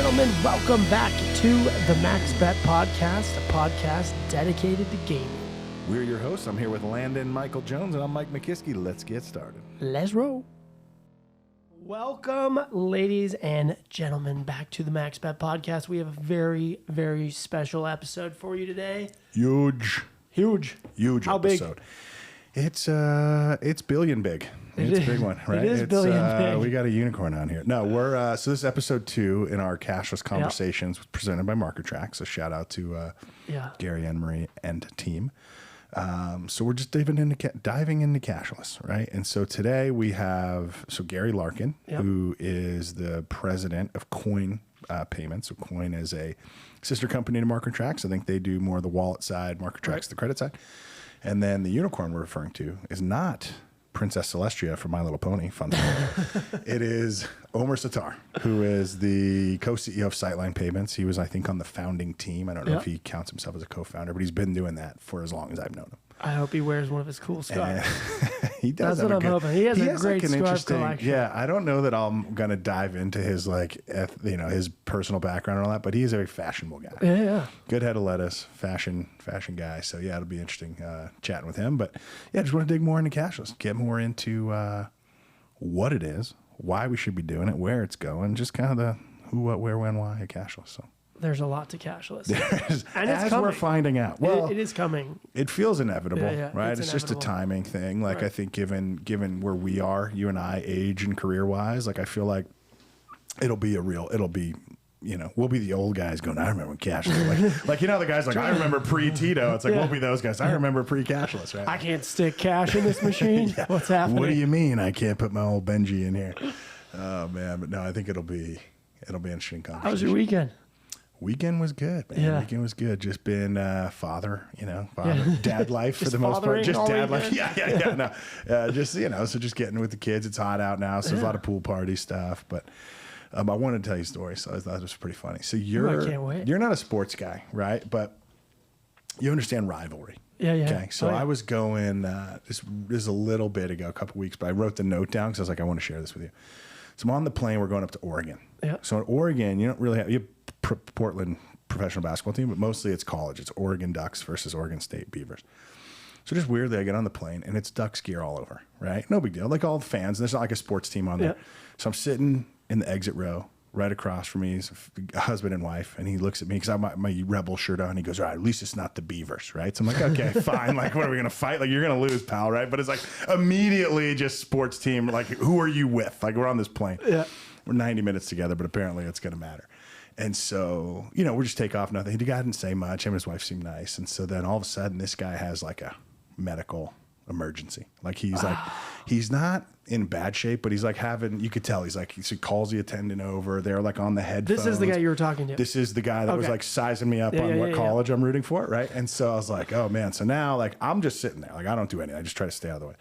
gentlemen, welcome back to the MaxBet podcast, a podcast dedicated to gaming. We're your hosts. I'm here with Landon Michael Jones, and I'm Mike McKiskey. Let's get started. Let's roll. Welcome, ladies and gentlemen, back to the MaxBet podcast. We have a very, very special episode for you today. Huge How episode. Big? It's billion big. It's a big one, right? It is billion big. We got a unicorn on here. No, we're so this is episode 2 in our Cashless Conversations presented by Marker Trax. So shout out to Gary and Marie and team. So we're just diving into cashless, right? And so today we have Gary Larkin, who is the president of Koin Payments. So Koin is a sister company to Marker Trax. I think they do more of the wallet side, Marker Trax the credit side. And then the unicorn we're referring to is not Princess Celestia from My Little Pony. Fun story. It is Omer Sattar, who is the co-CEO of Sightline Payments. He was, I think, on the founding team. I don't know if he counts himself as a co-founder, but he's been doing that for as long as I've known him. I hope he wears one of his cool scarves. He does. That's what I'm hoping. He has a great scarf collection. Yeah, I don't know that I'm gonna dive into his his personal background and all that, but he is a very fashionable guy. Yeah. Good head of lettuce, fashion guy. So yeah, it'll be interesting chatting with him. But yeah, just want to dig more into cashless, get more into what it is, why we should be doing it, where it's going, just kind of the who, what, where, when, why at cashless. So. There's a lot to cashless. And as we're finding out. Well, it is coming. It feels inevitable, right? It's just a timing thing. Like, I think given where we are, you and I, age and career-wise, like, I feel like we'll be the old guys going, I remember when cashless. like the guys like, I remember pre-Tito. It's like, we'll be those guys. I remember pre-cashless, right? I can't stick cash in this machine. What's happening? What do you mean I can't put my old Benji in here? Oh, man. But no, I think it'll be an interesting conversation. How was your weekend? Weekend was good, man. Yeah. Weekend was good. Just been father, dad life for the most part. Just dad life. Yeah. No, so just getting with the kids. It's hot out now, so there's a lot of pool party stuff. But I wanted to tell you a story, so I thought it was pretty funny. So I can't wait. You're not a sports guy, right? But you understand rivalry. Yeah. Okay, so I was going, this is a little bit ago, a couple weeks, but I wrote the note down because I was like, I want to share this with you. So I'm on the plane. We're going up to Oregon. Yeah. So in Oregon, you don't really have... Portland professional basketball team, but mostly it's college. It's Oregon Ducks versus Oregon State Beavers. So just weirdly, I get on the plane and it's Ducks gear all over, right? No big deal. Like all the fans, there's not like a sports team on there. So I'm sitting in the exit row. Right across from me is a husband and wife, and he looks at me because I have my Rebel shirt on. And he goes, all right, at least it's not the Beavers, right? So I'm like, okay, fine. Like, what are we going to fight? Like, you're going to lose, pal, right? But it's like immediately just sports team. Like, who are you with? Like, we're on this plane. Yeah. We're 90 minutes together, but apparently it's going to matter. And so, we just take off, nothing. The guy didn't say much. Him and his wife seemed nice. And so then all of a sudden, this guy has like a medical emergency. Like he's not in bad shape, but he's like you could tell he calls the attendant over. They're like on the headphones. This is the guy you were talking to. This is the guy that was like sizing me up on what college I'm rooting for. Right. And so I was like, oh man. So now like, I'm just sitting there. Like I don't do anything. I just try to stay out of the way.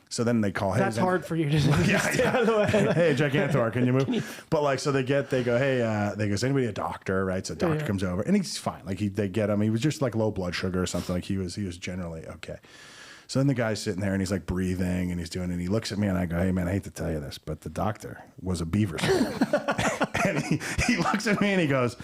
So then they call. That's hard for you to stay out of the way. Hey, Gigantor, can you move? But like, so they go, hey, they go, is anybody a doctor? Right. So the doctor comes over and he's fine. Like they get him. He was just like low blood sugar or something. Like he was generally okay. So then the guy's sitting there and he's like breathing and he's doing it. And he looks at me and I go, hey man, I hate to tell you this, but the doctor was a Beavers fan. And he looks at me and he goes,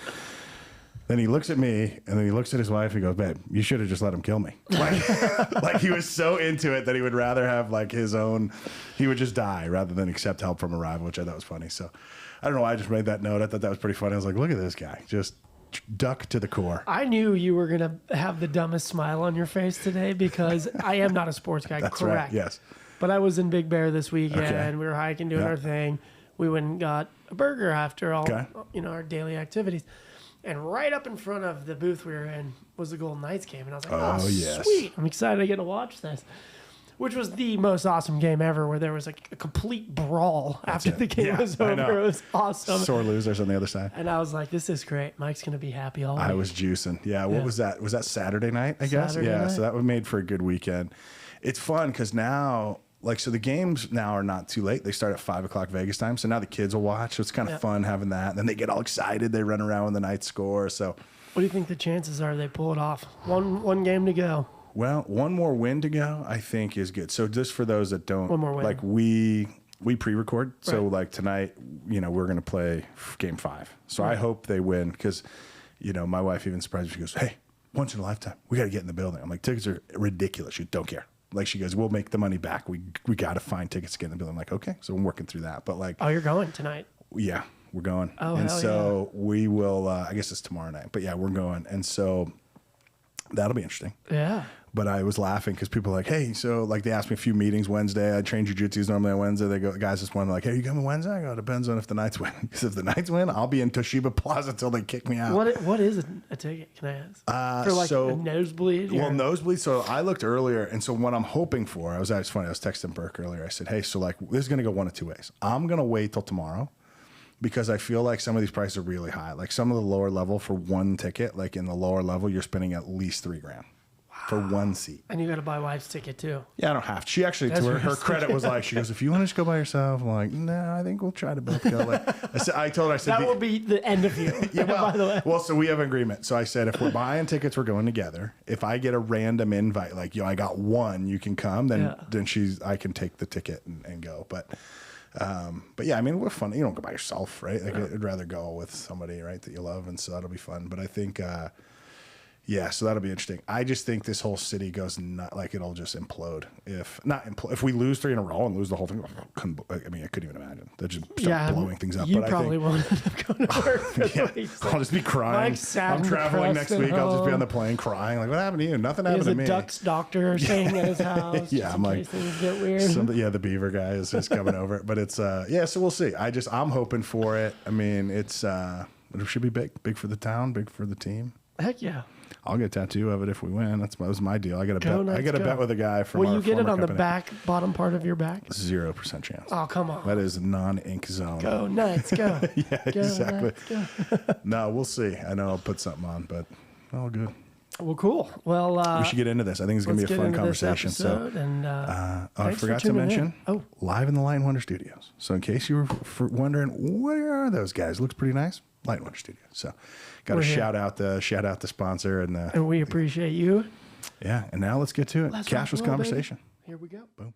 then he looks at me and then he looks at his wife and he goes, babe, you should have just let him kill me. Like he was so into it that he would rather have like his own, he would just die rather than accept help from a rival, which I thought was funny. So I don't know why I just made that note. I thought that was pretty funny. I was like, look at this guy, just duck to the core. I knew you were going to have the dumbest smile on your face today because I am not a sports guy. That's correct. Right, yes. But I was in Big Bear this weekend. Okay. We were hiking, doing our thing. We went and got a burger after all, our daily activities. And right up in front of the booth we were in was the Golden Knights game. And I was like, yes. Sweet. I'm excited I get to watch this. Which was the most awesome game ever, where there was like a complete brawl after the game was over. It was awesome. Sore losers on the other side. And I was like, this is great. Mike's going to be happy all week. I was juicing. Yeah. What was that? Was that Saturday night, I guess? Saturday night. So that was made for a good weekend. It's fun because now... so the games now are not too late. They start at 5 o'clock Vegas time. So now the kids will watch. So it's kind of fun having that. And then they get all excited. They run around when the Knights score. So what do you think the chances are they pull it off? One game to go. Well, one more win to go, I think is good. So just for those that don't, one more win. Like we we pre-record. So like tonight, we're going to play game 5. So I hope they win because, my wife even surprised me. She goes, hey, once in a lifetime, we got to get in the building. I'm like, tickets are ridiculous. You don't care. Like she goes, we'll make the money back. We got to find tickets to get in the building. I'm like, okay. So I'm working through that. But like, oh, you're going tonight? Yeah, we're going. Oh, and so we will, I guess it's tomorrow night, but yeah, we're going. And so that'll be interesting. Yeah. But I was laughing because people are like, hey, so like they asked me a few meetings Wednesday. I train jiu-jitsu normally on Wednesday. They go, guys just wanted like, hey, you coming Wednesday? I go, depends on if the Knights win. Because if the Knights win, I'll be in Toshiba Plaza till they kick me out. What is a ticket? Can I ask? For like a nosebleed? Well, nosebleed. So I looked earlier, and so what I'm hoping for, it's funny. I was texting Burke earlier. I said, hey, so like this is going to go one of two ways. I'm going to wait till tomorrow because I feel like some of these prices are really high. Like some of the lower level for one ticket, like in the lower level, you're spending at least $3,000. For one seat. And you got to buy wife's ticket too. Yeah, I don't have to. She actually, to her credit, was like, she goes, if you want to just go by yourself, I'm like, no, I think we'll try to both go. Like, I told her, that will be the end of you. Yeah, by the way. Well, so we have an agreement. So I said, if we're buying tickets, we're going together. If I get a random invite, like, I got one, you can come, then I can take the ticket and go. But yeah, I mean, we're fun. You don't go by yourself, right? Like, I'd rather go with somebody, right, that you love, and so that'll be fun. But I think, yeah, so that'll be interesting. I just think this whole city goes not like it'll just implode if we lose 3 in a row and lose the whole thing. I mean, I couldn't even imagine. They'll just start blowing things up. You probably won't end up going to work. I'll just be crying. I'm traveling next week. I'll just be on the plane crying. Like, what happened to you? Nothing happened to me. There's a Ducks doctor staying at his house. Yeah, I'm like, things get weird. The Beaver guy is just coming over. But it's so we'll see. I'm hoping for it. I mean, it should be big for the town, big for the team. Heck yeah. I'll get a tattoo of it if we win. That was my deal. I got a bet with a guy from. Will you get it on the bottom part of your back? 0% chance. Oh, come on. That is non-ink zone. Go Knights, go. Yeah, go, exactly. Knights, go. No, we'll see. I know I'll put something on, but all good. Well, cool. Well, we should get into this. I think it's going to be a fun conversation. I forgot to mention, live in the Light & Wonder Studios. So in case you were wondering, where are those guys? Looks pretty nice. Light & Wonder Studios. So got to shout out the sponsor and we appreciate you. Yeah, and now let's get to it. Cashless Conversation. Baby. Here we go. Boom.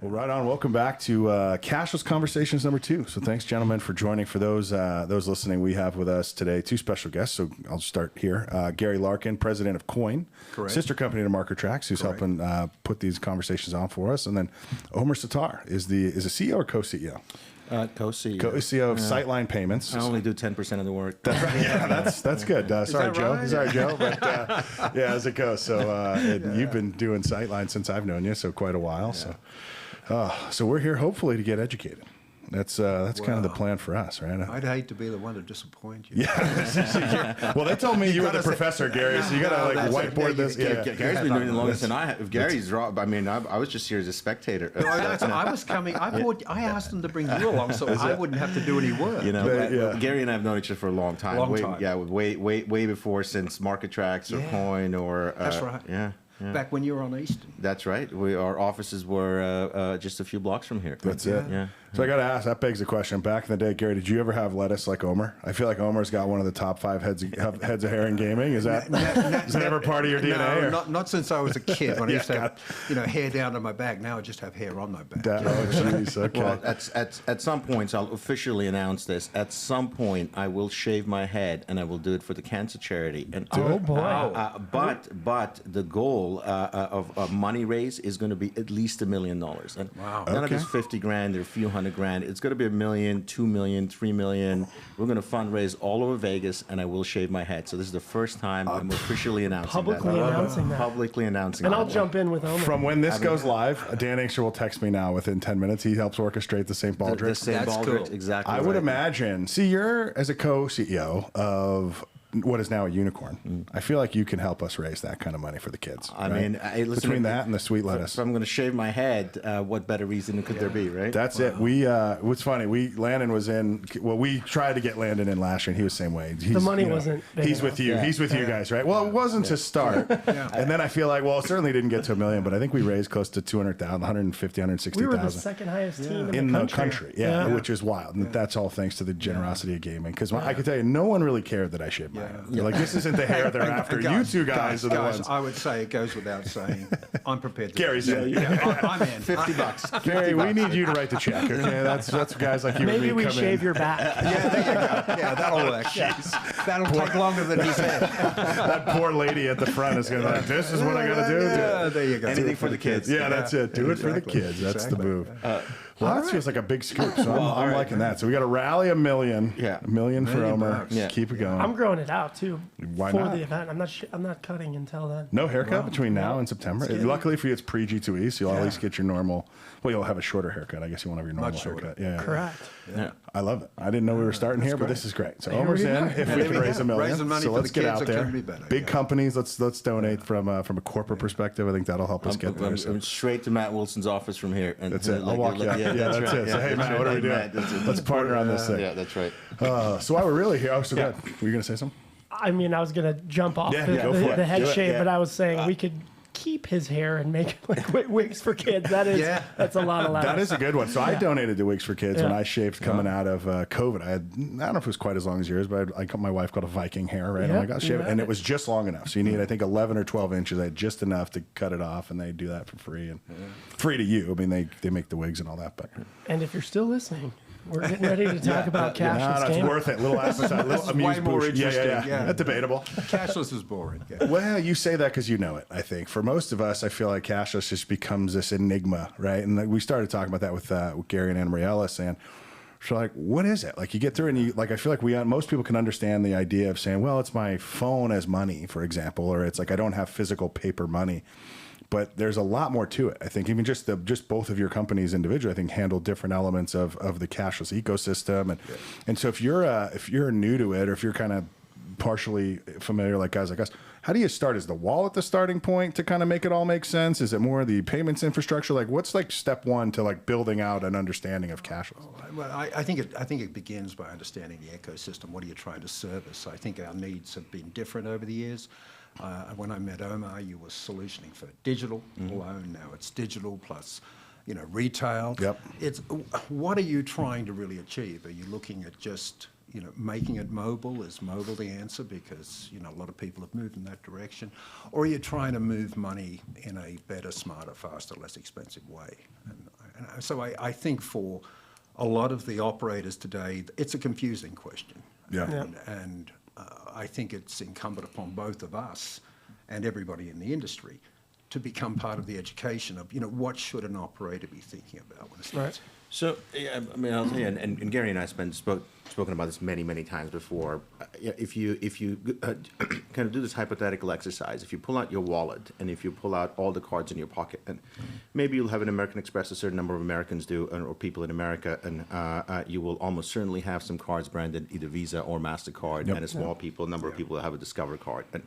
Well, right on. Welcome back to Cashless Conversations number 2. So thanks, gentlemen, for joining. For those listening, we have with us today 2 special guests. So I'll start here. Gary Larkin, president of Koin, sister company to Marker Trax, who's helping put these conversations on for us. And then Omer Sattar is a CEO or co-CEO? Co-CEO. Co-CEO of Sightline Payments. I only do 10% of the work. That's right. Yeah, that's good. Sorry, Joe. Right? Sorry, Joe. But yeah, as it goes. So you've been doing Sightline since I've known you, so quite a while. Yeah. So we're here hopefully to get educated. That's kind of the plan for us, right? I'd hate to be the one to disappoint you. Yeah. Well, they told me you were the professor, Gary, so you got to whiteboard this. Yeah. Gary's been doing it longer than I have. If Gary's wrong, I mean, I was just here as a spectator. No, I was coming. I asked them to bring you along so I wouldn't have to do any work. Gary and I have known each other for a long time. Way before since Marker Trax or Koin or. That's right. Yeah. Back when you were on Easton. That's right. Our offices were just a few blocks from here. That's it. Yeah. So I got to ask, that begs the question. Back in the day, Gary, did you ever have lettuce like Omer? I feel like Omer's got one of the top 5 heads of hair in gaming. Is that ever part of your DNA? No, not since I was a kid. When I used to have hair down to my back. Now I just have hair on my back. Oh, jeez. Okay. Well, at some point, so I'll officially announce this. At some point, I will shave my head, and I will do it for the cancer charity. And oh boy! But the goal of money raise is going to be at least $1 million. And none of this $50,000 or a few $100,000. It's going to be $1 million, $2 million, $3 million. We're going to fundraise all over Vegas, and I will shave my head. So this is the first time I'm officially announcing publicly announcing that. Publicly announcing. And I'll jump in with Omer. From when this goes live, Dan Inkster will text me now within 10 minutes. He helps orchestrate the St. Baldrick. The St. Baldrick, exactly. I would imagine. See, you're as a co-CEO of what is now a unicorn. I feel like you can help us raise that kind of money for the kids. I mean, listen, between that and the sweet lettuce. If I'm going to shave my head, what better reason could there be, right? That's it. What's funny, Landon was in. Well, we tried to get Landon in last year, and he was the same way. The money wasn't. He's with you. He's with you guys, right? Well, it wasn't to start, and then I feel like, well, it certainly didn't get to $1 million, but I think we raised close to 200,000, 150, 160,000. We were the second highest team in the country. Yeah, which is wild, and that's all thanks to the generosity of gaming. Because I can tell you, no one really cared that I shaved my You're like, this isn't the hair they're after. You two guys are the ones. I would say it goes without saying. I'm prepared to. Gary's in. I'm in. $50. Gary, we need you to write the check, okay? That's guys like you. Maybe and me we come shave in. your back. Yeah, there you go. Yeah, that'll work. That'll take longer than he said. That poor lady at the front is going to be like, this is what I got to do. Yeah, there you go. Anything for the kids. Yeah, that's it. Do it for the kids. That's the move. Well, that feels like a big scoop, so I'm liking that. So we got to rally $1 million. Yeah. $1 million for Omer. Yeah. Keep it going. I'm growing it out too. Why for not? the event. I'm not cutting until then. No haircut between now and September. Luckily for you, it's pre-G2E, so you'll at least get your normal. Well, you'll have a shorter haircut. I guess you won't have your normal haircut. Yeah. Correct. Yeah. I love it. I didn't know we were starting here, but this is great. So Omer's in. If we can raise $1 million, Raising money so for let's the get kids, out it there. can be better, Big companies, let's donate from a corporate perspective. I think that'll help us get there. I'm straight to Matt Wilson's office from here. And That's it. I'll walk you out. Yeah, that's it. So hey, Matt, what are we doing? Let's partner on this thing. Yeah, that's right. So while we're really here, so good. Were you going to say something? I mean, I was gonna jump off Go for it. the head Do it. shape, Yeah. but I was saying we could keep his hair and make like wigs for kids. That's a lot of laughs. That is a good one. So I donated to Wigs for Kids when I shaved coming out of COVID. I don't know if it was quite as long as yours, but my wife got a Viking hair, right? Yeah, I got shaved, and it was just long enough. So you need, I think, 11 or 12 inches. I had just enough to cut it off, and they do that for free and free to you. I mean, they make the wigs and all that, but. And if you're still listening, we're getting ready to talk about cashless it's gaming. worth it. Little appetite, little amuse way more bouche. interesting. Yeah. Debatable. Cashless is boring. Yeah. Well, you say that because you know it, I think. For most of us, I feel like cashless just becomes this enigma, right? And we started talking about that with Gary and Anne Marie Ellis, and so like, what is it? Like you get through and you, like, I feel like most people can understand the idea of saying, well, it's my phone as money, for example, or it's like I don't have physical paper money. But there's a lot more to it. I think even just both of your companies individually, I think, handle different elements of the cashless ecosystem. And so if you're new to it, or if you're kind of partially familiar, like guys like us, how do you start? Is the wallet the starting point to kind of make it all make sense? Is it more the payments infrastructure? Like what's like step one to like building out an understanding of cashless? Well, I think it begins by understanding the ecosystem. What are you trying to service? I think our needs have been different over the years. When I met Omar, you were solutioning for digital alone. Now it's digital plus, retail. Yep. It's what are you trying to really achieve? Are you looking at just making it mobile? Is mobile the answer? Because a lot of people have moved in that direction. Or are you trying to move money in a better, smarter, faster, less expensive way? And so I think for a lot of the operators today, it's a confusing question. Yeah. And I think it's incumbent upon both of us and everybody in the industry to become part of the education of, what should an operator be thinking about when it starts. Right. So, I mean, I'll tell you, and Gary and I spoken about this many, many times before. If you kind of do this hypothetical exercise, if you pull out your wallet and if you pull out all the cards in your pocket, and maybe you'll have an American Express, a certain number of Americans do, or people in America, and you will almost certainly have some cards branded either Visa or MasterCard, and a small number of people that have a Discover card. And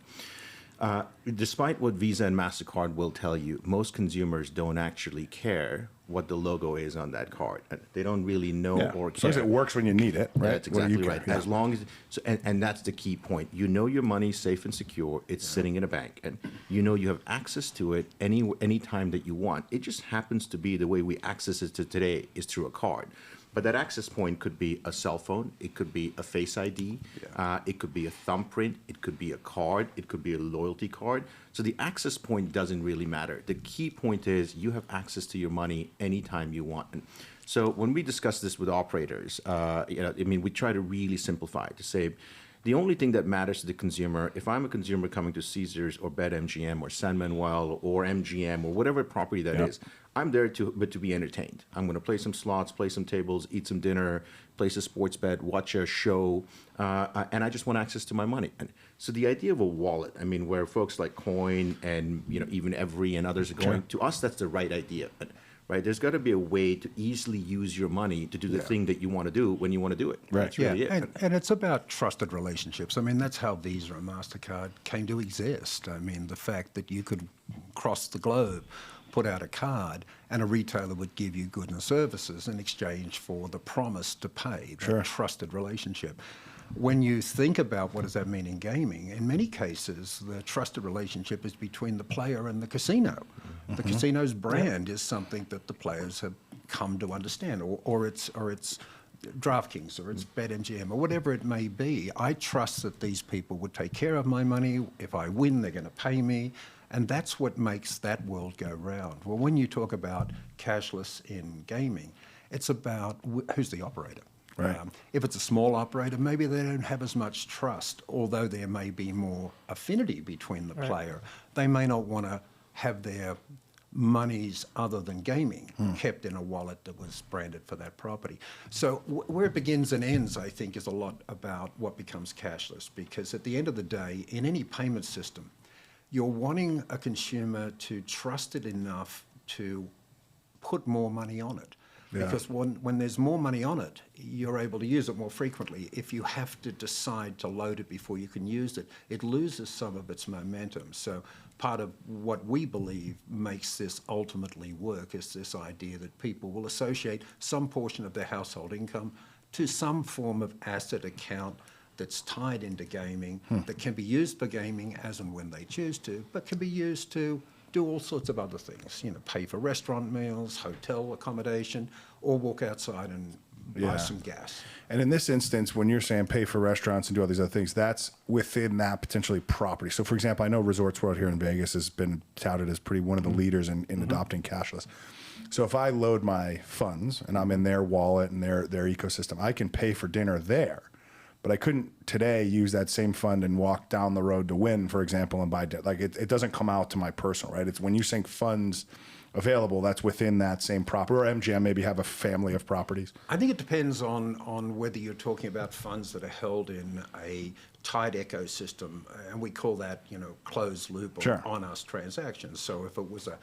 despite what Visa and MasterCard will tell you, most consumers don't actually care what the logo is on that card. They don't really know or care. As long as it works when you need it, right? That's exactly right. As long as, and that's the key point. Your money's safe and secure. It's sitting in a bank, and you have access to it any time that you want. It just happens to be the way we access it today is through a card. But that access point could be a cell phone, it could be a Face ID, it could be a thumbprint, it could be a card, it could be a loyalty card. So the access point doesn't really matter. The key point is you have access to your money anytime you want. And so when we discuss this with operators, we try to really simplify to say, the only thing that matters to the consumer, if I'm a consumer coming to Caesars or BetMGM or San Manuel or MGM or whatever property that is, I'm there to be entertained. I'm going to play some slots, play some tables, eat some dinner, place a sports bet, watch a show, and I just want access to my money. And so the idea of a wallet, where folks like Koin and even Every and others are going, to us that's the right idea. Right, there's got to be a way to easily use your money to do the thing that you want to do when you want to do it. Right. That's really it. And it's about trusted relationships. That's how Visa and MasterCard came to exist. The fact that you could cross the globe, put out a card, and a retailer would give you goods and services in exchange for the promise to pay, that trusted relationship. When you think about what does that mean in gaming, in many cases, the trusted relationship is between the player and the casino. The casino's brand is something that the players have come to understand, or it's DraftKings or it's BetMGM or whatever it may be, I trust that these people would take care of my money. If I win, they're going to pay me. And that's what makes that world go round. Well, when you talk about cashless in gaming, it's about who's the operator. Right. If it's a small operator, maybe they don't have as much trust, although there may be more affinity between the player. They may not want to have their monies other than gaming kept in a wallet that was branded for that property. So where it begins and ends, I think, is a lot about what becomes cashless, because at the end of the day, in any payment system, you're wanting a consumer to trust it enough to put more money on it. Yeah. Because when there's more money on it, you're able to use it more frequently. If you have to decide to load it before you can use it, it loses some of its momentum. So part of what we believe makes this ultimately work is this idea that people will associate some portion of their household income to some form of asset account that's tied into gaming, that can be used for gaming as and when they choose to, but can be used to do all sorts of other things, pay for restaurant meals, hotel accommodation, or walk outside and buy some gas. And in this instance, when you're saying pay for restaurants and do all these other things, that's within that potentially property. So, for example, I know Resorts World here in Vegas has been touted as one of the leaders in adopting cashless. So if I load my funds and I'm in their wallet and their ecosystem, I can pay for dinner there. But I couldn't today use that same fund and walk down the road to Wynn, for example, and buy it doesn't come out to my personal, right? It's when you sync funds available, that's within that same property, or MGM maybe have a family of properties. I think it depends on whether you're talking about funds that are held in a tied ecosystem, and we call that closed loop or on-us transactions. So if it was a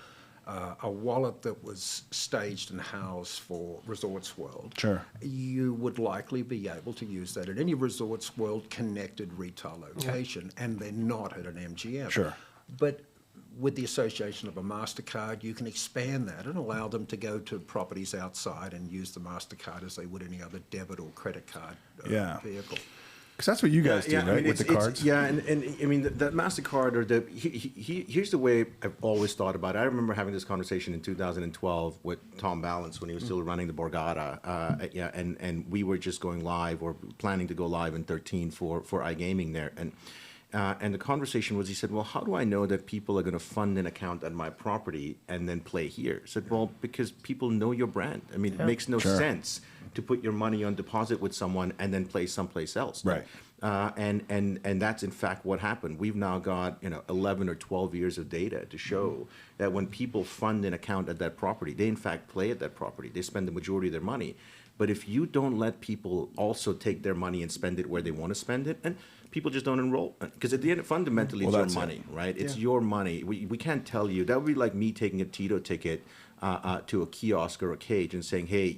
wallet that was staged and housed for Resorts World, you would likely be able to use that at any Resorts World connected retail location, and they're not at an MGM. But with the association of a MasterCard, you can expand that and allow them to go to properties outside and use the MasterCard as they would any other debit or credit card vehicle. Because that's what you guys do, right, with the cards? And I mean, that MasterCard, or here's the way I've always thought about it. I remember having this conversation in 2012 with Tom Balance when he was still running the Borgata, and we were just going live or planning to go live in 2013 for iGaming there. And the conversation was, he said, well, how do I know that people are going to fund an account at my property and then play here? I said, well, because people know your brand. I mean, it makes no sense to put your money on deposit with someone and then play someplace else. Right. And that's in fact what happened. We've now got 11 or 12 years of data to show that when people fund an account at that property, they in fact play at that property. They spend the majority of their money. But if you don't let people also take their money and spend it where they want to spend it, and people just don't enroll, because at the end, fundamentally, it's your money, right? It's your money. We can't tell you. That would be like me taking a Tito ticket to a kiosk or a cage and saying, hey,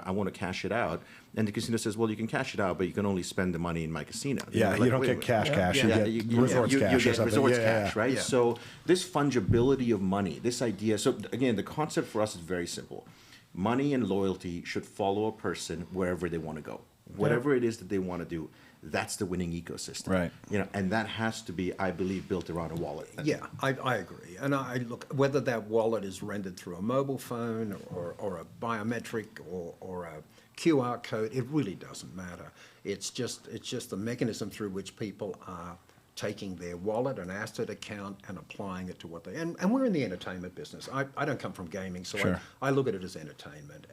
I want to cash it out. And the casino says, well, you can cash it out, but you can only spend the money in my casino. Yeah, you don't get cash. You get resorts cash. You get resorts cash, right? Yeah. So this fungibility of money, this idea. So again, the concept for us is very simple. Money and loyalty should follow a person wherever they want to go. Whatever it is that they want to do, that's the winning ecosystem. Right. And that has to be, I believe, built around a wallet. Yeah, I agree. And I look, whether that wallet is rendered through a mobile phone or a biometric or a QR code, it really doesn't matter. It's just the mechanism through which people are taking their wallet, an asset account, and applying it to what they... And we're in the entertainment business. I don't come from gaming, so I look at it as entertainment.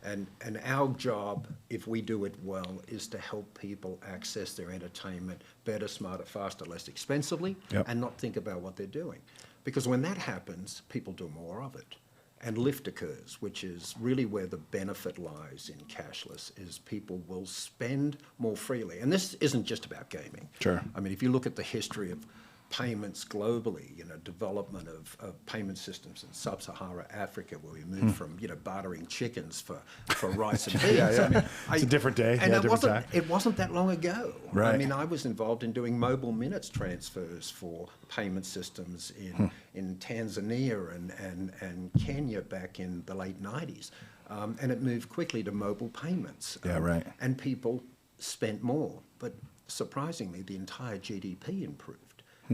And our job, if we do it well, is to help people access their entertainment better, smarter, faster, less expensively, and not think about what they're doing. Because when that happens, people do more of it. And lift occurs, which is really where the benefit lies in cashless, is people will spend more freely. And this isn't just about gaming. I mean, if you look at the history of payments globally, development of payment systems in sub-Saharan Africa, where we moved from, bartering chickens for rice and beans. I mean, it's a different day. And it wasn't that long ago. Right. I mean, I was involved in doing mobile minutes transfers for payment systems in Tanzania and Kenya back in the late 90s. And it moved quickly to mobile payments. And people spent more. But surprisingly, the entire GDP improved.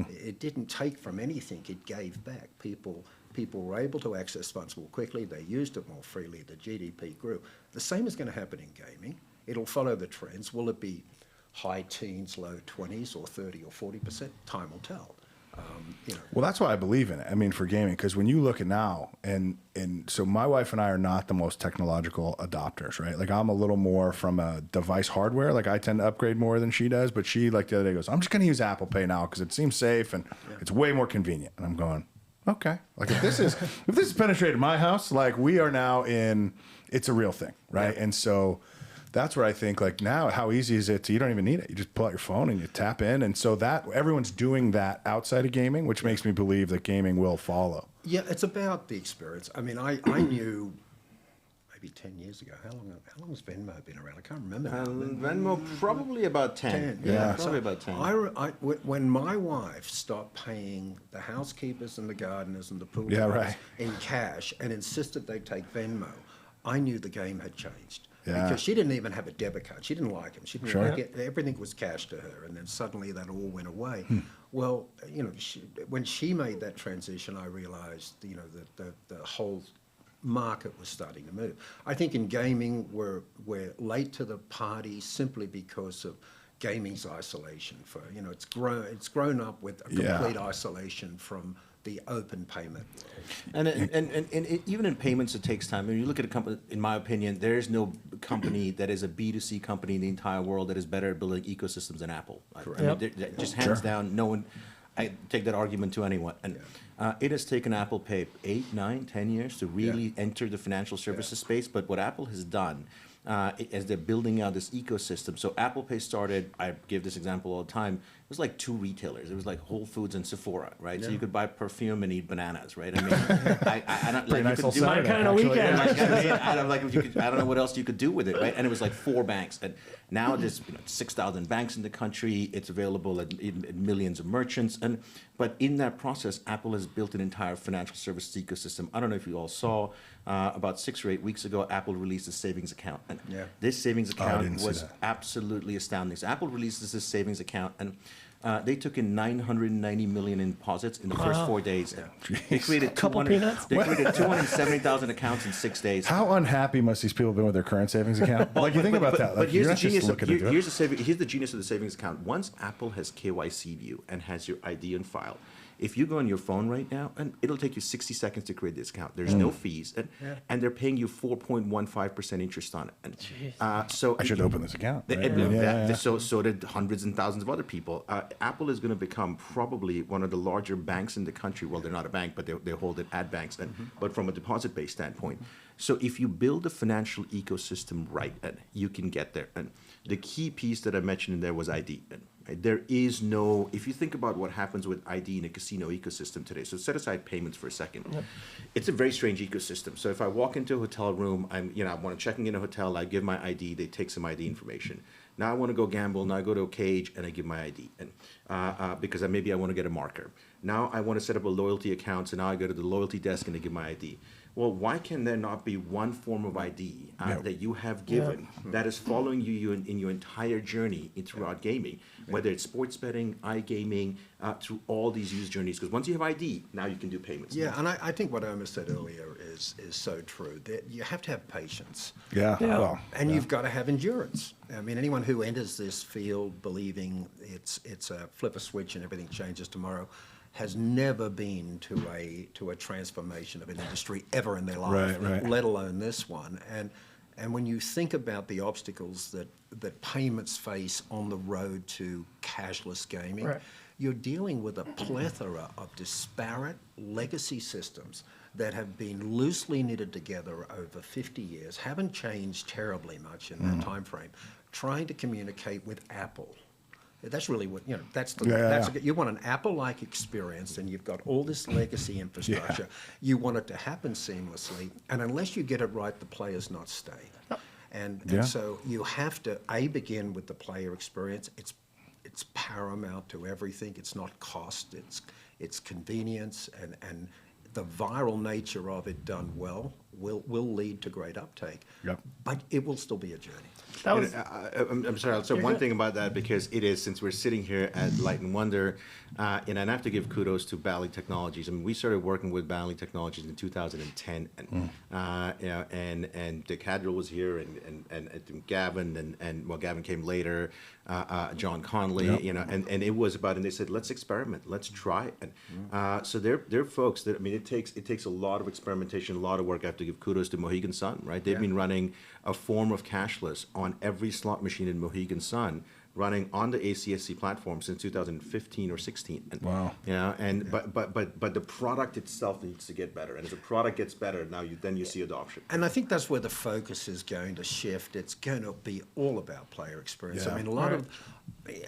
It didn't take from anything, it gave back. People People were able to access funds more quickly. They used it more freely. The GDP grew. The same is going to happen in gaming. It'll follow the trends. Will it be high teens, low 20s, or 30 or 40%? Time will tell. Well, that's why I believe in it. I mean, for gaming, because when you look at now, and so my wife and I are not the most technological adopters, right? Like I'm a little more from a device hardware. Like I tend to upgrade more than she does, but she like the other day goes, I'm just going to use Apple Pay now because it seems safe and it's way more convenient. And I'm going, okay. Like if this is penetrated my house, like we are now in, it's a real thing, right? Yeah. And so that's where I think like now, how easy is it to, you don't even need it. You just pull out your phone and you tap in. And so that everyone's doing that outside of gaming, which makes me believe that gaming will follow. Yeah, it's about the experience. I mean, I knew maybe 10 years ago. How long has Venmo been around? I can't remember. Venmo probably about 10. Yeah, probably about 10. When my wife stopped paying the housekeepers and the gardeners and the pool in cash and insisted they take Venmo, I knew the game had changed. Yeah. Because she didn't even have a debit card. She didn't like them. She didn't like it. Everything was cash to her. And then suddenly that all went away. Well, you know, when she made that transition, I realized, you know, that the whole market was starting to move. I think in gaming, we're late to the party simply because of gaming's isolation. You know, it's grown up with a complete isolation from the open payment world. And even in payments, it takes time. When you look at a company, in my opinion, there is no company that is a B2C company in the entire world that is better at building ecosystems than Apple. Correct. I mean, just hands down, no one. I take that argument to anyone. And it has taken Apple Pay 8, 9, 10 years to really enter the financial services space. But what Apple has done, as they're building out this ecosystem. So Apple Pay started, I give this example all the time, it was like 2 retailers. It was like Whole Foods and Sephora, right? Yeah. So you could buy perfume and eat bananas, right? I mean, I don't like nice you could do my kind of weekend. I don't know what else you could do with it, right? And it was like 4 banks, and now there's 6,000 banks in the country. It's available at millions of merchants, but in that process, Apple has built an entire financial services ecosystem. I don't know if you all saw. About 6 or 8 weeks ago, Apple released a savings account, and this savings account was absolutely astounding. So Apple releases this savings account, and they took in $990 million in deposits in the first 4 days. They created 270,000 accounts in 6 days. How unhappy must these people have been with their current savings account? Like you think about that. Like, but here's the genius. Here's the genius of the savings account. Once Apple has KYC'd you and has your ID on file, if you go on your phone right now, and it'll take you 60 seconds to create this account. There's no fees, and they're paying you 4.15% interest on it. And, so I should open this account. So did hundreds and thousands of other people. Apple is going to become probably one of the larger banks in the country. Well, they're not a bank, but they hold it at banks. But from a deposit-based standpoint, so if you build a financial ecosystem right, you can get there. And the key piece that I mentioned in there was ID. There is no, if you think about what happens with ID in a casino ecosystem today, so set aside payments for a second. It's a very strange ecosystem. So if I walk into a hotel room, I want to checking in a hotel, I give my ID, they take some ID information. Now I want to go gamble, now I go to a cage and I give my ID, and because maybe I want to get a marker. Now I want to set up a loyalty account, so now I go to the loyalty desk and I give my ID. Well, why can there not be one form of ID that you have given that is following you in your entire journey throughout gaming, whether it's sports betting, iGaming, through all these user journeys? Because once you have ID, now you can do payments. Yeah, and I think what Omer said earlier is so true. That you have to have patience. And you've got to have endurance. I mean, anyone who enters this field believing it's a flip a switch and everything changes tomorrow has never been to a transformation of an industry ever in their life, let alone this one. And when you think about the obstacles that payments face on the road to cashless gaming, you're dealing with a plethora of disparate legacy systems that have been loosely knitted together over 50 years, haven't changed terribly much in that time frame, trying to communicate with Apple. That's really what, you want an Apple-like experience, and you've got all this legacy infrastructure. You want it to happen seamlessly, and unless you get it right, the player's not staying. And so you have to, begin with the player experience. It's paramount to everything. It's not cost, it's convenience, and the viral nature of it done well will lead to great uptake. But it will still be a journey. That was. I'm sorry. I'll say one thing about that because it is, since we're sitting here at Light and Wonder, and I have to give kudos to Bally Technologies. I mean, we started working with Bally Technologies in 2010, and Dick Hadrill was here, and Gavin, and Gavin came later, John Conley, and it was about, and they said, let's experiment, let's try it. And so they're folks that, I mean, it takes a lot of experimentation, a lot of work. I have to give kudos to Mohegan Sun, right? They've been running a form of cashless on every slot machine in Mohegan Sun, running on the ACSC platform since 2015 or 16. And, wow. But the product itself needs to get better. And as the product gets better, then you see adoption. And I think that's where the focus is going to shift. It's going to be all about player experience. Yeah. I mean, a lot of,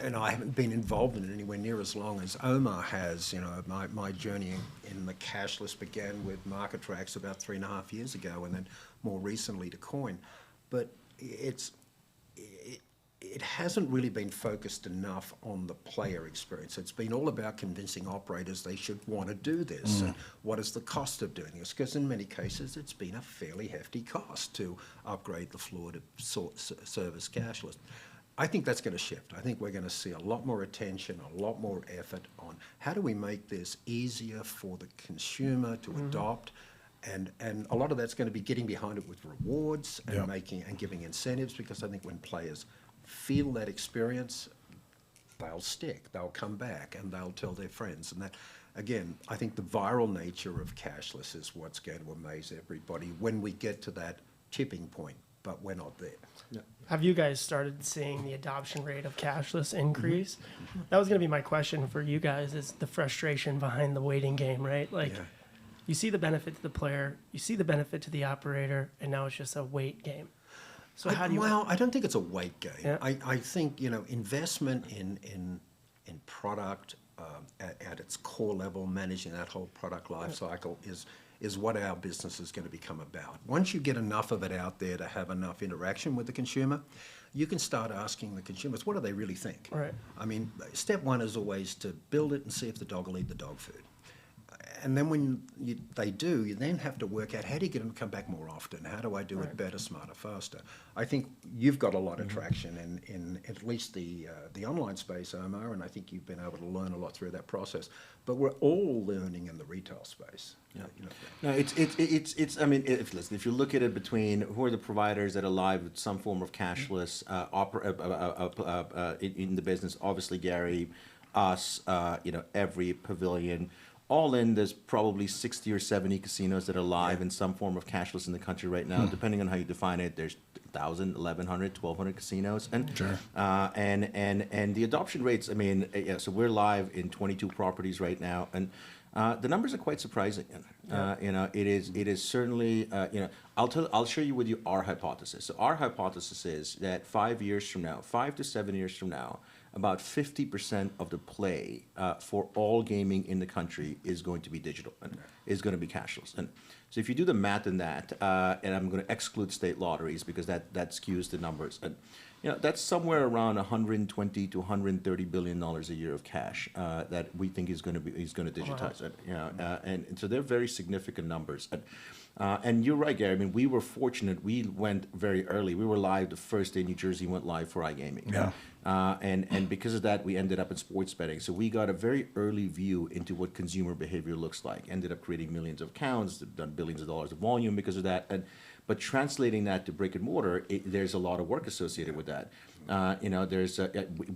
and I haven't been involved in it anywhere near as long as Omar has. My journey in the cashless began with Marker Trax about 3.5 years ago, and then more recently to Koin. But it hasn't really been focused enough on the player experience. It's been all about convincing operators they should want to do this. And what is the cost of doing this? Because in many cases, it's been a fairly hefty cost to upgrade the floor to service cashless. I think that's going to shift. I think we're going to see a lot more attention, a lot more effort on how do we make this easier for the consumer to adopt. And a lot of that's going to be getting behind it with rewards and giving incentives, because I think when players feel that experience, they'll stick, they'll come back, and they'll tell their friends. And that, again, I think the viral nature of cashless is what's going to amaze everybody when we get to that tipping point, but we're not there. Yeah. Have you guys started seeing the adoption rate of cashless increase? That was going to be my question for you guys, is the frustration behind the waiting game, right? Like, you see the benefit to the player, you see the benefit to the operator, and now it's just a wait game. So how do you? Well, I don't think it's a wait game. Yeah. I think investment in product at its core level, managing that whole product life cycle is what our business is going to become about. Once you get enough of it out there to have enough interaction with the consumer, you can start asking the consumers, what do they really think? Right. I mean, step one is always to build it and see if the dog will eat the dog food. And then when they do, you then have to work out, how do you get them to come back more often? How do I do it better, smarter, faster? I think you've got a lot of traction in at least the online space, Omar, and I think you've been able to learn a lot through that process. But we're all learning in the retail space. Yeah. No, it's. I mean, if you look at it between who are the providers that are live with some form of cashless in the business, obviously Gary, us, every pavilion. All in, there's probably 60 or 70 casinos that are live in some form of cashless in the country right now. Depending on how you define it, there's 1,000, 1,100, 1,200 casinos, and and the adoption rates. I mean, so we're live in 22 properties right now, and the numbers are quite surprising. It is certainly. I'll share you with you our hypothesis. So our hypothesis is that 5 years from now, 5 to 7 years from now, about 50% of the play for all gaming in the country is going to be digital and is going to be cashless. And so if you do the math in that, and I'm going to exclude state lotteries because that skews the numbers, and that's somewhere around 120 to 130 billion dollars a year of cash that we think is going to digitize. And so they're very significant numbers. And you're right, Gary. I mean, we were fortunate. We went very early. We were live the first day New Jersey went live for iGaming. Yeah. And because of that, we ended up in sports betting. So we got a very early view into what consumer behavior looks like. Ended up creating millions of accounts, done billions of dollars of volume because of that. But translating that to brick and mortar, there's a lot of work associated with that.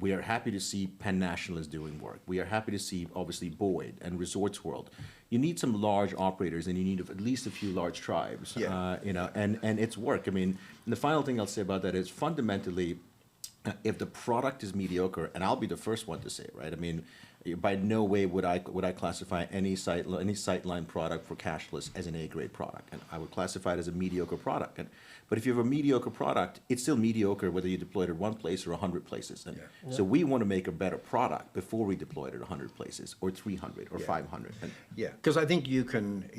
We are happy to see Penn National is doing work. We are happy to see, obviously, Boyd and Resorts World. You need some large operators, and you need at least a few large tribes. And it's work. I mean, and the final thing I'll say about that is fundamentally, if the product is mediocre, and I'll be the first one to say it, right? I mean, by no way would I classify any Sightline product for cashless as an A-grade product, and I would classify it as a mediocre product. But if you have a mediocre product, it's still mediocre whether you deploy it at one place or 100 places. So we want to make a better product before we deploy it at 100 places or 300 or 500. Because I think you can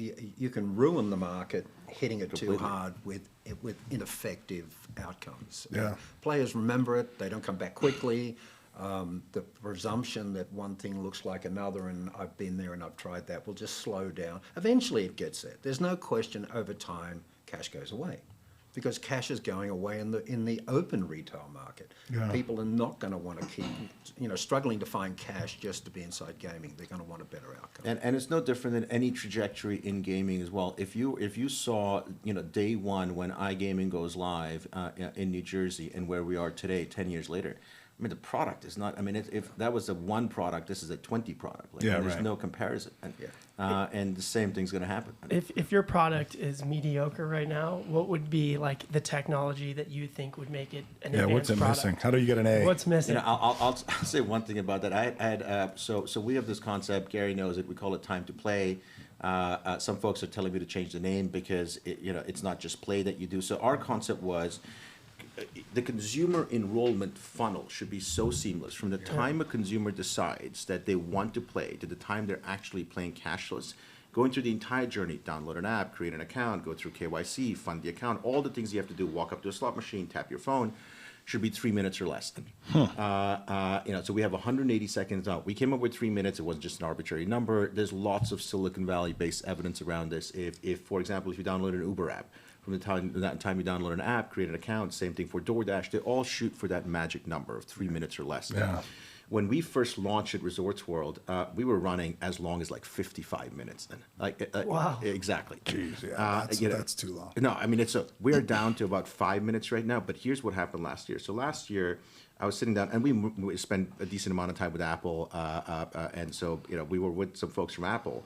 ruin the market hitting it Completely. too hard with ineffective outcomes. Yeah. Players remember it; they don't come back quickly. The presumption that one thing looks like another, and I've been there and I've tried that, will just slow down. Eventually, it gets there. There's no question. Over time, cash goes away. because cash is going away in the open retail market. Yeah. People are not going to want to keep, struggling to find cash just to be inside gaming. They're going to want a better outcome. And it's no different than any trajectory in gaming as well. If you saw, day one when iGaming goes live in New Jersey and where we are today, 10 years later, I mean, the product is not. I mean, if that was a one product, this is a 20 product. There's no comparison, and the same thing's going to happen. If your product is mediocre right now, what would be like the technology that you think would make it an advanced what's it product? missing? How do you get an A? What's missing? I'll say one thing about that. I had so we have this concept. Gary knows it. We call it time to play. Some folks are telling me to change the name because it's not just play that you do. So our concept was, the consumer enrollment funnel should be so seamless from the time a consumer decides that they want to play to the time they're actually playing cashless, going through the entire journey: download an app, create an account, go through KYC, fund the account, all the things you have to do, walk up to a slot machine, tap your phone, should be 3 minutes or less. So we have 180 seconds out. We came up with 3 minutes. It wasn't just an arbitrary number. There's lots of Silicon Valley-based evidence around this. If for example, if you download an Uber app, from that time you download an app, create an account, same thing for DoorDash, they all shoot for that magic number of 3 minutes or less. Yeah. When we first launched at Resorts World, we were running as long as 55 minutes. Wow. Exactly. Jeez, that's too long. No, I mean, we're down to about 5 minutes right now, but here's what happened last year. So last year, I was sitting down, and we spent a decent amount of time with Apple, and so, we were with some folks from Apple.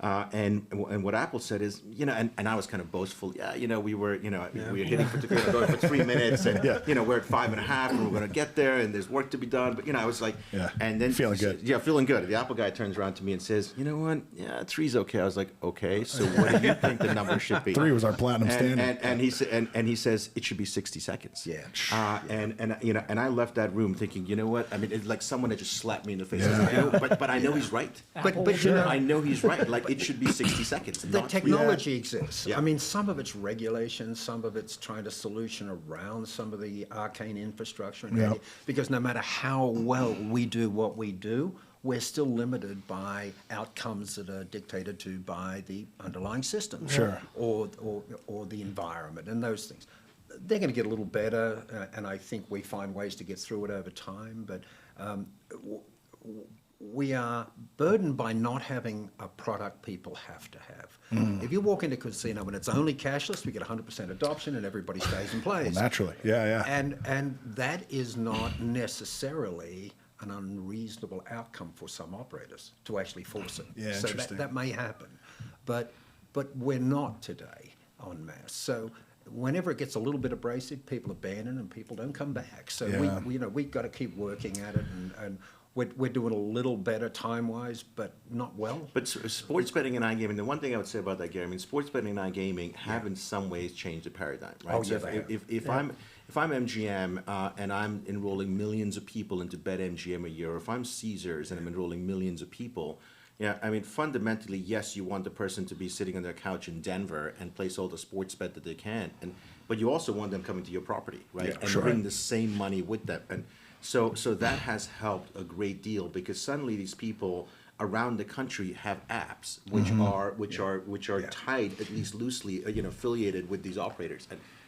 And what Apple said is, and I was kind of boastful. We were hitting going for 3 minutes, and we're at 5.5, and we're going to get there, and there's work to be done. But I was like, and then feeling good. Yeah, feeling good. The Apple guy turns around to me and says, "You know what? Yeah, 3's okay." I was like, "Okay, so what do you think the number should be?" 3 was our platinum standard. And he says it should be 60 seconds. Yeah. And I left that room thinking, you know what? I mean, it's like someone had just slapped me in the face. Yeah. I was like, but I know he's right. But I know he's right. Like, it should be 60 seconds. The not technology exists. Yeah. I mean, some of it's regulation, some of it's trying to solution around some of the arcane infrastructure. Because no matter how well we do what we do, we're still limited by outcomes that are dictated to by the underlying system, or the environment and those things. They're going to get a little better, and I think we find ways to get through it over time. But we are burdened by not having a product people have to have. If you walk into a casino and it's only cashless, we get 100% adoption and everybody stays and plays. Well, naturally, yeah. And that is not necessarily an unreasonable outcome for some operators to actually force it. Yeah, so interesting. that may happen, but we're not today en masse. So whenever it gets a little bit abrasive, people abandon and people don't come back. So we've got to keep working at it, and we're doing a little better time-wise, but not well. But sports betting and iGaming, the one thing I would say about that, Gary, I mean, sports betting and iGaming have in some ways changed the paradigm, right? Oh, so yeah, if I'm MGM and I'm enrolling millions of people into BetMGM a year, or if I'm Caesars and I'm enrolling millions of people, I mean, fundamentally, yes, you want the person to be sitting on their couch in Denver and place all the sports bet that they can, but you also want them coming to your property, right? And bring the same money with them. And so that has helped a great deal, because suddenly these people around the country have apps which are tied, at least loosely, affiliated with these operators,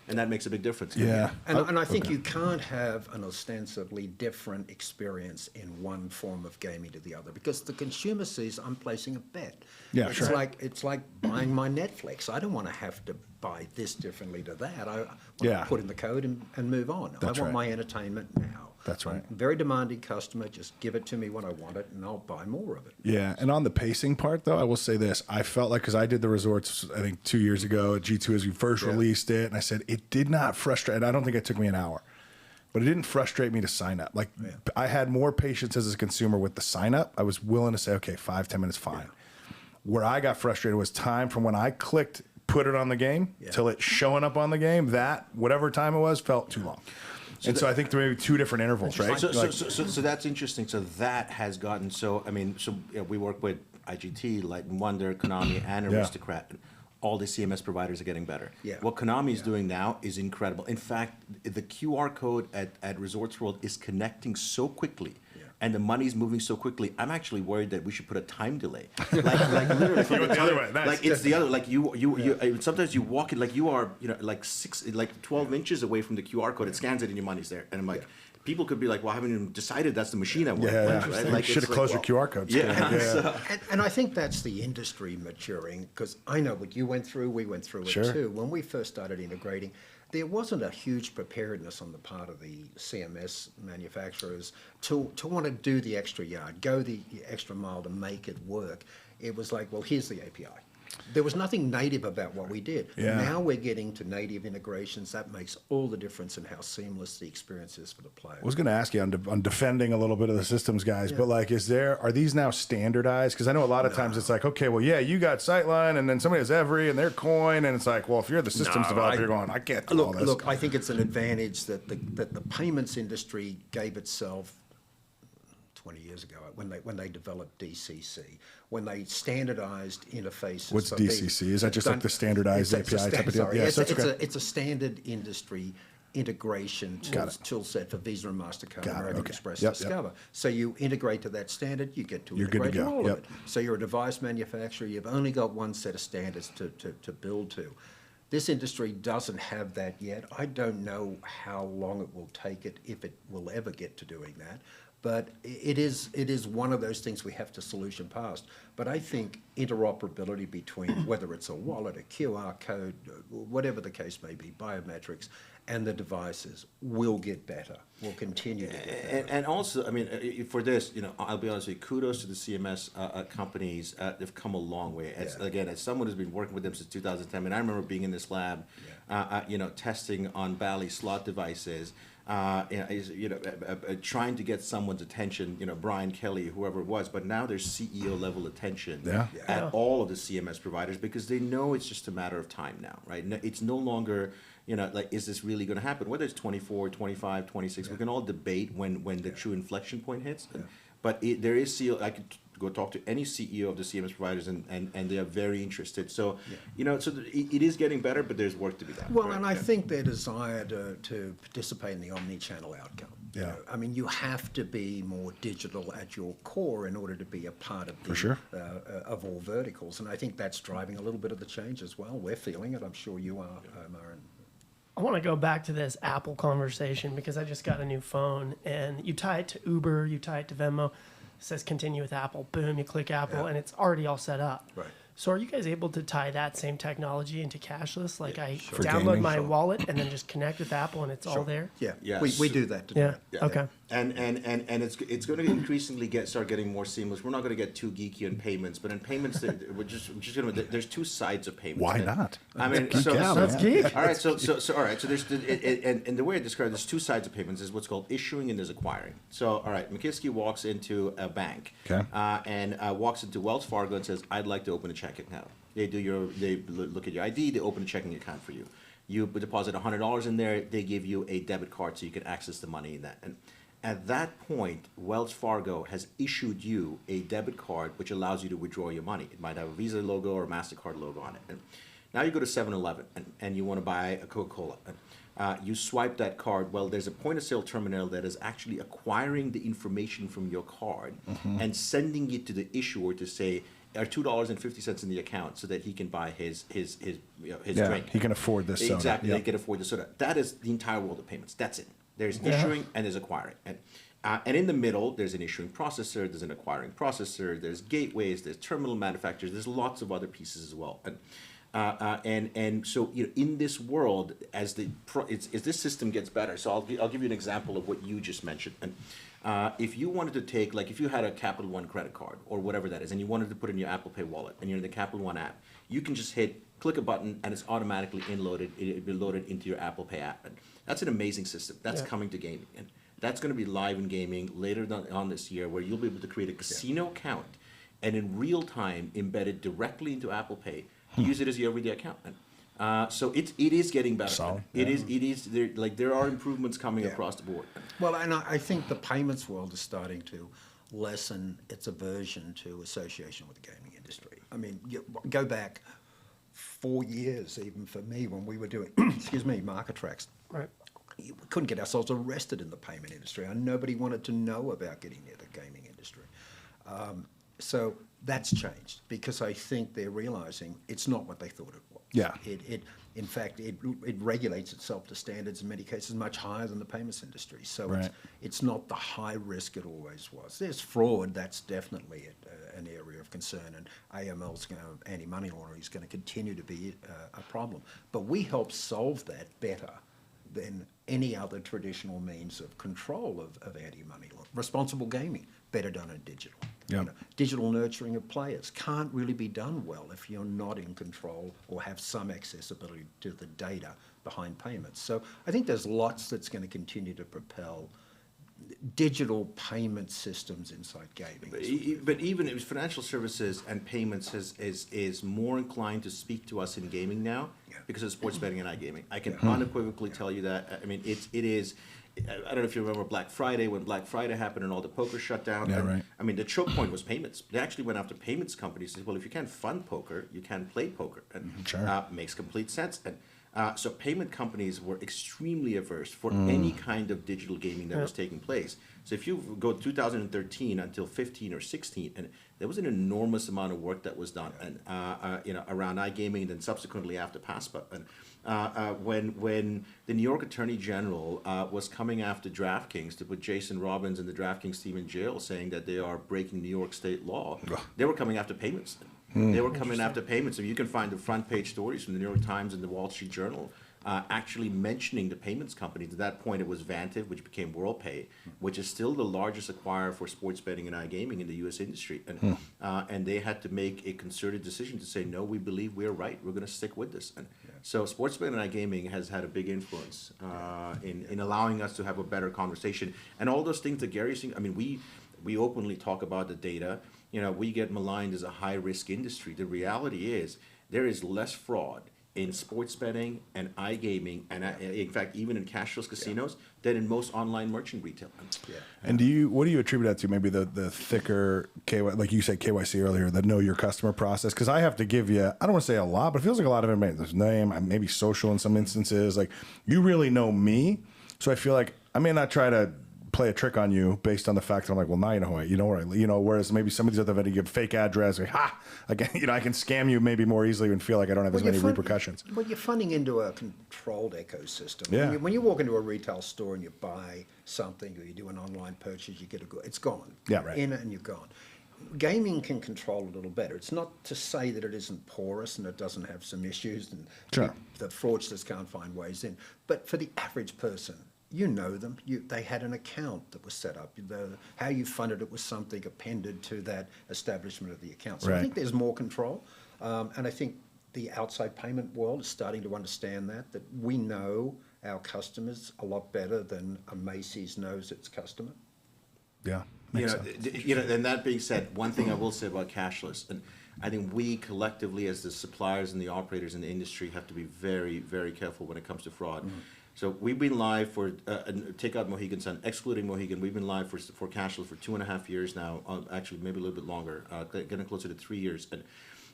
and that makes a big difference. Yeah. And I think you can't have an ostensibly different experience in one form of gaming to the other, because the consumer sees, I'm placing a bet. Yeah, it's sure. It's like buying my Netflix. I don't want to have to buy this differently to that. I want to put in the code and move on. I want my entertainment now. That's right. I'm a very demanding customer. Just give it to me when I want it, and I'll buy more of it. Yeah, and on the pacing part, though, I will say this. I felt like, because I did the resorts, I think 2 years ago at G2 as we first released it, and I said it did not frustrate, and I don't think it took me an hour, but it didn't frustrate me to sign up. Like, I had more patience as a consumer with the sign up. I was willing to say, okay, 5-10 minutes, fine. Yeah. Where I got frustrated was time from when I clicked put it on the game till it showing up on the game. That, whatever time it was, felt too long. So I think there may be 2 different intervals, right? So that's interesting. So that has gotten we work with IGT, Light and Wonder, Konami, and Aristocrat. All the CMS providers are getting better. Yeah. What Konami is doing now is incredible. In fact, the QR code at Resorts World is connecting so quickly and the money's moving so quickly, I'm actually worried that we should put a time delay. Like literally, the other way. Nice. Like it's the other. Like you sometimes you walk it like you are, like 12 inches away from the QR code. It scans it and your money's there. And I'm like, people could be like, well, I haven't even decided that's the machine I want. Right? Like, should have closed your QR codes. And I think that's the industry maturing, because I know what you went through, we went through it too. When we first started integrating, there wasn't a huge preparedness on the part of the CMS manufacturers to want to do the extra yard, go the extra mile to make it work. It was like, well, here's the API. There was nothing native about what we did. Yeah. Now we're getting to native integrations. That makes all the difference in how seamless the experience is for the player. I was going to ask you on defending a little bit of the systems guys, but like, are these now standardized? Because I know a lot of times it's like, okay, well, yeah, you got Sightline, and then somebody has Every, and they're Koin, and it's like, well, if you're the systems developer, you're going, I can't do all this. Look, I think it's an advantage that the payments industry gave itself 20 years ago when they developed DCC, when they standardized interfaces. What's DCC? Is that just like the standardized API type of deal? Yeah, it's a standard industry integration tool set for Visa and MasterCard, American Express, Discover. So you integrate to that standard, you get to integrate to all of it. So you're a device manufacturer, you've only got one set of standards to build to. This industry doesn't have that yet. I don't know how long it will take it, if it will ever get to doing that. But it is one of those things we have to solution past. But I think interoperability between whether it's a wallet, a QR code, whatever the case may be, biometrics, and the devices will get better, will continue to get better. And also, I mean, for this, I'll be honest with you, kudos to the CMS companies. They've come a long way. Again, as someone who's been working with them since 2010, and I remember being in this lab, testing on Bally slot devices. Trying to get someone's attention, Brian Kelly, whoever it was, but now there's CEO level attention at all of the CMS providers, because they know it's just a matter of time now, right? It's no longer, is this really going to happen? Whether it's 24, 25, 26, we can all debate when the true inflection point hits. But there is CEO, I could go talk to any CEO of the CMS providers, and they are very interested. So, it is getting better, but there's work to be done. Well, and I think their desire to participate in the omni-channel outcome. I mean, you have to be more digital at your core in order to be a part of of all verticals. And I think that's driving a little bit of the change as well. We're feeling it. I'm sure you are, Omar. I want to go back to this Apple conversation, because I just got a new phone, and you tie it to Uber, you tie it to Venmo. It says continue with Apple. Boom, you click Apple, and it's already all set up. Right. So are you guys able to tie that same technology into cashless? Like I download my wallet and then just connect with Apple, and it's all there? Yeah. We do that today. Okay. And it's going to increasingly start getting more seamless. We're not going to get too geeky on payments, but in payments, we're just going to. There's two sides of payments. Why not? I mean, that's geek. All right, so all right, so there's and the way I describe there's two sides of payments. There's what's called issuing and there's acquiring. So all right, McKiskey walks into a bank, and walks into Wells Fargo and says, "I'd like to open a checking account." They look at your ID, they open a checking account for you. You deposit $100 in there, they give you a debit card so you can access the money in that. And at that point, Wells Fargo has issued you a debit card which allows you to withdraw your money. It might have a Visa logo or a MasterCard logo on it. And now you go to 7-Eleven and you want to buy a Coca-Cola. You swipe that card. Well, there's a point-of-sale terminal that is actually acquiring the information from your card and sending it to the issuer to say, are $2.50 in the account, so that he can buy his drink. He can afford this soda. Exactly, they can afford the soda. That is the entire world of payments. That's it. There's issuing and there's acquiring. And in the middle, there's an issuing processor, there's an acquiring processor, there's gateways, there's terminal manufacturers, there's lots of other pieces as well. And so in this world, as this system gets better, so I'll give you an example of what you just mentioned. And if you wanted to take, like if you had a Capital One credit card or whatever that is, and you wanted to put in your Apple Pay wallet, and you're in the Capital One app, you can just click a button, and it's automatically loaded into your Apple Pay app. And that's an amazing system. That's coming to gaming. And that's going to be live in gaming later on this year, where you'll be able to create a casino account and in real time embed it directly into Apple Pay. Use it as your everyday account. So it is getting better. Solid. It is there are improvements coming across the board. Well, and I think the payments world is starting to lessen its aversion to association with the gaming industry. I mean, go back 4 years even for me when we were doing, Marker Trax. Right. we couldn't get ourselves arrested in the payment industry, and nobody wanted to know about getting near the gaming industry. So that's changed because I think they're realizing it's not what they thought it was. Yeah. In fact, it regulates itself to standards in many cases much higher than the payments industry. So it's not the high risk it always was. There's fraud, that's definitely an area of concern, and AML's anti-money laundering is going to continue to be a problem. But we help solve that better than any other traditional means of control of anti-money laundering. Responsible gaming, better done in digital. Yep. You know, digital nurturing of players can't really be done well if you're not in control or have some accessibility to the data behind payments. So I think there's lots that's going to continue to propel digital payment systems inside gaming. But even if financial services and payments is more inclined to speak to us in gaming now because of sports betting and iGaming. I can unequivocally tell you that. I mean, it is. I don't know if you remember Black Friday, when Black Friday happened and all the poker shut down. Yeah, right. I mean, the choke point was payments. They actually went after payments companies and said, well, if you can't fund poker, you can't play poker. And makes complete sense. And so payment companies were extremely averse for any kind of digital gaming that was taking place. So if you go 2013 until 15 or 16, and there was an enormous amount of work that was done, and around iGaming, and then subsequently after PASPA. And when the New York Attorney General was coming after DraftKings to put Jason Robbins and the DraftKings team in jail, saying that they are breaking New York state law, they were coming after payments. They were coming after payments. I mean, you can find the front page stories from the New York Times and the Wall Street Journal actually mentioning the payments companies. At that point, it was Vantiv, which became WorldPay, which is still the largest acquirer for sports betting and iGaming in the U.S. industry. And they had to make a concerted decision to say, no, we believe we're right. We're going to stick with this. And so sports betting and iGaming has had a big influence in allowing us to have a better conversation. And all those things that Gary's saying, I mean, we openly talk about the data. You know, we get maligned as a high-risk industry. The reality is there is less fraud in sports betting and iGaming, and in fact, even in cashless casinos, than in most online merchant retail. And what do you attribute that to? Maybe the thicker KYC, like you said KYC earlier, the know your customer process. Because I have to give you, I don't want to say a lot, but it feels like a lot of it. There's name, maybe social in some instances. Like you really know me, so I feel like I may not try to play a trick on you based on the fact that I'm like, well, now you know who I, whereas maybe some of these other vendors give fake address, like, I can scam you maybe more easily and feel like I don't have as many repercussions. Well, you're funding into a controlled ecosystem. Yeah. When you walk into a retail store and you buy something or you do an online purchase, you get it's gone. Yeah, right. In it and you're gone. Gaming can control a little better. It's not to say that it isn't porous and it doesn't have some issues and the fraudsters can't find ways in. But for the average person, you know them. They had an account that was set up. How you funded it was something appended to that establishment of the account. So I think there's more control. And I think the outside payment world is starting to understand that we know our customers a lot better than a Macy's knows its customer. Yeah. And that being said, one thing I will say about cashless, and I think we collectively as the suppliers and the operators in the industry have to be very, very careful when it comes to fraud. So we've been live for, take out Mohegan Sun, excluding Mohegan, we've been live for cashless for 2.5 years now, actually maybe a little bit longer, getting closer to 3 years.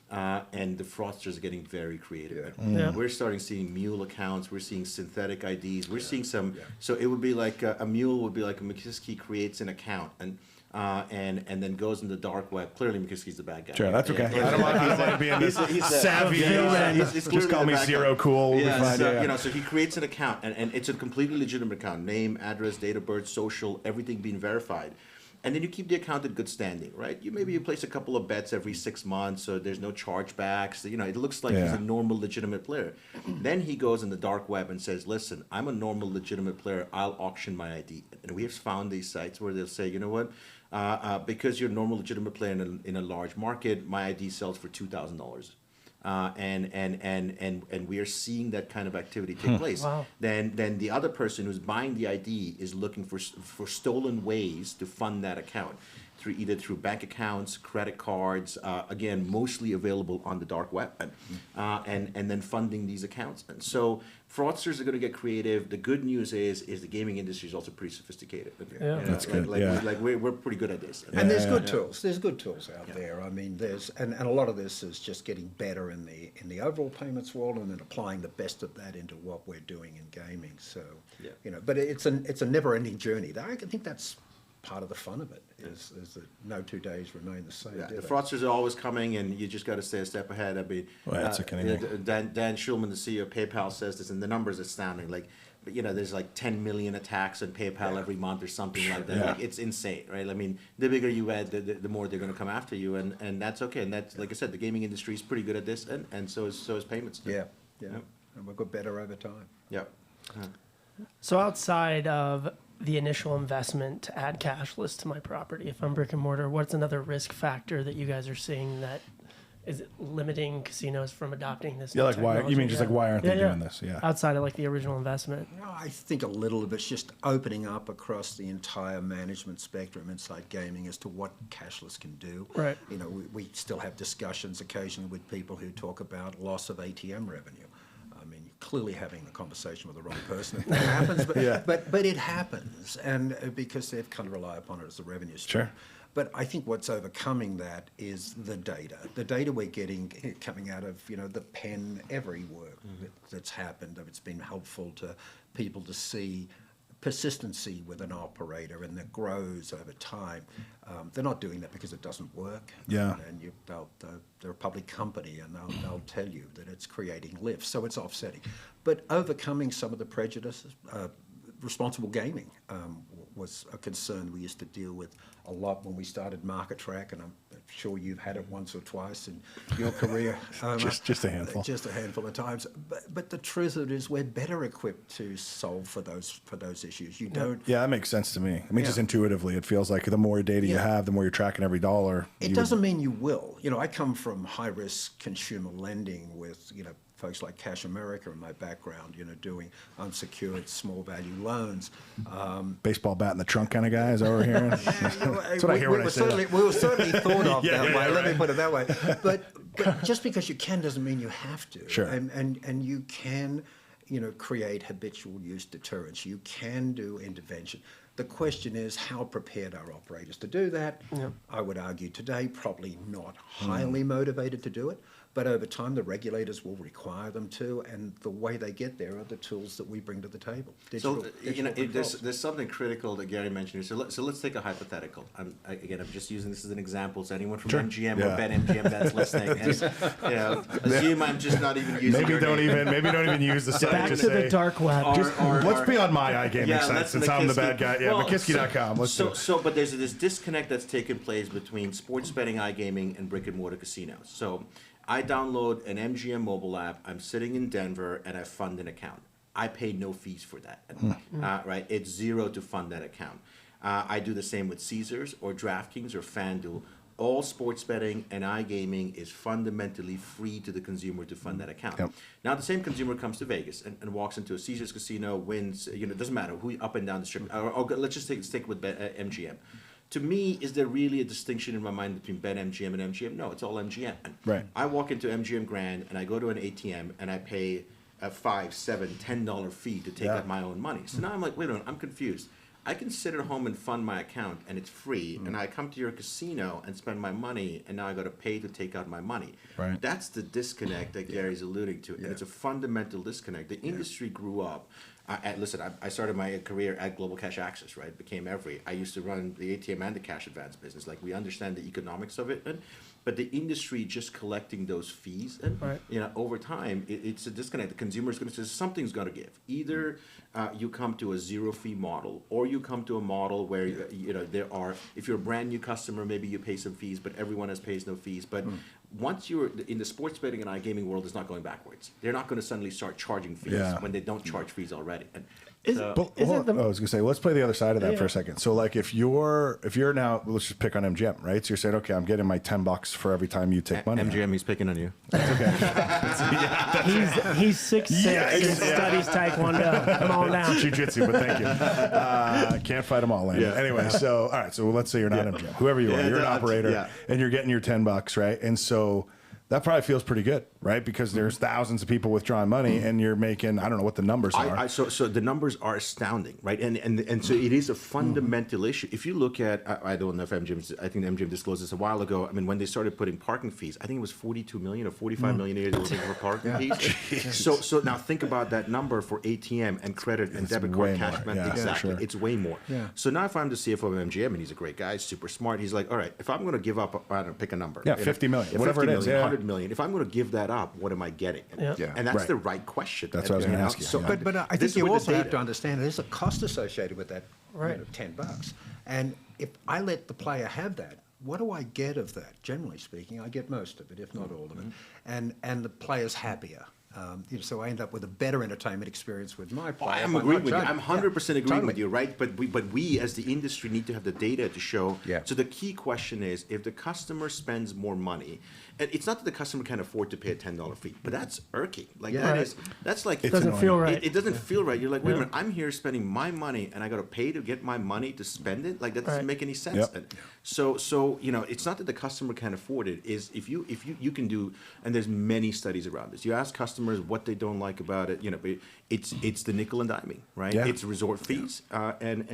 And the fraudsters are getting very creative. We're starting seeing mule accounts, we're seeing synthetic IDs, we're seeing some, so it would be like a mule would be like a McKiskey creates an account and then goes in the dark web. Clearly, McKiskey's the bad guy. Sure, that's okay. I don't want to be in this savvy. Just call me Zero Cool. So he creates an account, and it's a completely legitimate account. Name, address, date of birth, social, everything being verified. And then you keep the account in good standing, right? You place a couple of bets every 6 months, so there's no chargebacks. It looks like he's a normal, legitimate player. Then he goes in the dark web and says, listen, I'm a normal, legitimate player. I'll auction my ID. And we have found these sites where they'll say, you know what? Because you're a normal, legitimate player in a large market, my ID sells for $2,000. And we are seeing that kind of activity take place. Wow. Then the other person who's buying the ID is looking for stolen ways to fund that account. either through bank accounts, credit cards, again, mostly available on the dark web, and then funding these accounts. And so fraudsters are going to get creative. The good news is the gaming industry is also pretty sophisticated. Yeah. That's good. Like we're pretty good at this. And there's good tools. There's good tools out there. I mean, and a lot of this is just getting better in the overall payments world, and then applying the best of that into what we're doing in gaming. So, but it's a never-ending journey. I think that's part of the fun of it, is that no 2 days remain the same. Yeah, the fraudsters are always coming, and you just got to stay a step ahead. I mean, Dan Schulman, the CEO of PayPal, says this, and the numbers are astounding. Like, there's like 10 million attacks on PayPal every month or something like that. Like, it's insane, right? I mean, the bigger you add, the more they're going to come after you, and that's okay. And that's, like I said, the gaming industry is pretty good at this, and so is payments. Yeah. And we'll get better over time. Yeah. So outside of the initial investment to add cashless to my property, if I'm brick and mortar, what's another risk factor that you guys are seeing that is limiting casinos from adopting this? Yeah, like why? You mean just like why aren't they doing this? Yeah. Outside of like the original investment. I think a little of it's just opening up across the entire management spectrum inside gaming as to what cashless can do. Right. We still have discussions occasionally with people who talk about loss of ATM revenue. I mean, clearly having the conversation with the wrong person if that happens, but it happens, and because they've kind of rely upon it as a revenue stream. Sure. But I think what's overcoming that is the data. The data we're getting coming out of the pen every work that's happened. It's been helpful to people to see persistency with an operator, and that grows over time. They're not doing that because it doesn't work. Yeah. And they're a public company, and they'll tell you that it's creating lifts, so it's offsetting. But overcoming some of the prejudices, responsible gaming was a concern we used to deal with a lot when we started Marker Trax, and I'm sure you've had it once or twice in your career. Just a handful. Just a handful of times. But the truth of it is we're better equipped to solve for those issues. You don't. Yeah, that makes sense to me. I mean, just intuitively, it feels like the more data you have, the more you're tracking every dollar. It doesn't mean you will. I come from high-risk consumer lending with, folks like Cash America in my background, doing unsecured small value loans. Baseball bat in the trunk kind of guy, is that what we're hearing? That's what I hear when I say that. We were certainly thought of that way, let me put it that way. But just because you can doesn't mean you have to. Sure. And you can, create habitual use deterrence. You can do intervention. The question is, how prepared are operators to do that? Yep. I would argue today, probably not highly motivated to do it. But over time, the regulators will require them to, and the way they get there are the tools that we bring to the table. There's something critical that Gary mentioned here. So let's take a hypothetical. I'm just using this as an example. So anyone from MGM or BetMGM that's listening, assume I'm just not even using. Maybe don't even use the site. Back to the dark web. Let's be on my iGaming site since I'm the bad guy. Yeah, McKiskey.com. But there's this disconnect that's taken place between sports betting, iGaming, and brick and mortar casinos. So I download an MGM mobile app. I'm sitting in Denver, and I fund an account. I pay no fees for that. Right? It's zero to fund that account. I do the same with Caesars or DraftKings or FanDuel. All sports betting and iGaming is fundamentally free to the consumer to fund that account. Yep. Now, the same consumer comes to Vegas and walks into a Caesars casino, wins. It doesn't matter who up and down the strip. Or let's just stick with MGM. To me, is there really a distinction in my mind between BetMGM and MGM? No, it's all MGM. Right. I walk into MGM Grand and I go to an ATM and I pay a $5, $7, $10 fee to take out my own money. So now I'm like, wait a minute, I'm confused. I can sit at home and fund my account and it's free, and I come to your casino and spend my money, and now I got to pay to take out my money. Right. That's the disconnect that Gary's alluding to, and it's a fundamental disconnect. The industry grew up. I started my career at Global Cash Access, right? Became Every. I used to run the ATM and the cash advance business. Like, we understand the economics of it, but the industry just collecting those fees, and over time, it's a disconnect. The consumer's going to say something's got to give. Either you come to a zero fee model, or you come to a model where there are. If you're a brand new customer, maybe you pay some fees, but everyone else pays no fees. But once you're in the sports betting and iGaming world, it's not going backwards. They're not going to suddenly start charging fees when they don't charge fees already. I was gonna say, let's play the other side of that for a second. So, like, if you're now, let's just pick on MGM, right? So you're saying, okay, I'm getting my $10 for every time you take money. MGM, he's picking on you. That's okay. He's 6'6" and studies Taekwondo. Come on down. Jiu-jitsu, but thank you. Can't fight them all, Landon. Yeah. Anyway, so all right, so let's say you're not MGM, whoever you are, you're an operator, and you're getting your $10, right? And so that probably feels pretty good, right? Because there's thousands of people withdrawing money, and you're making, I don't know what the numbers are. So the numbers are astounding, right? And so it is a fundamental issue. If you look at, I don't know if MGM, I think MGM disclosed this a while ago. I mean, when they started putting parking fees, I think it was 42 million or 45 million a year they were paying for parking fees. So now think about that number for ATM and credit and debit card cash. Exactly, it's way more. Yeah. So now if I'm the CFO of MGM, and he's a great guy, super smart, he's like, all right, if I'm going to give up, I don't know, pick a number. Yeah, 50 million, whatever it is. 100 million. If I'm going to give that up, what am I getting? And that's the right question. That's what I was going to ask you. So, but I think you also have to understand there's a cost associated with that, $10. And if I let the player have that, what do I get of that? Generally speaking, I get most of it, if not all of it. And the player's happier. So I end up with a better entertainment experience with my player. I'm agreeing with you. I'm 100% agreeing with you, right? But we as the industry need to have the data to show. Yeah. So the key question is, if the customer spends more money, and it's not that the customer can afford to pay a $10 fee, but that's irking. Like that's like it doesn't feel right. It doesn't feel right. You're like, wait a minute, I'm here spending my money, and I got to pay to get my money to spend it. Like that doesn't make any sense. Yep. So it's not that the customer can afford it. Is if you can do, and there's many studies around this. You ask customers what they don't like about it, but it's the nickel and diming, right? Yeah. It's resort fees, and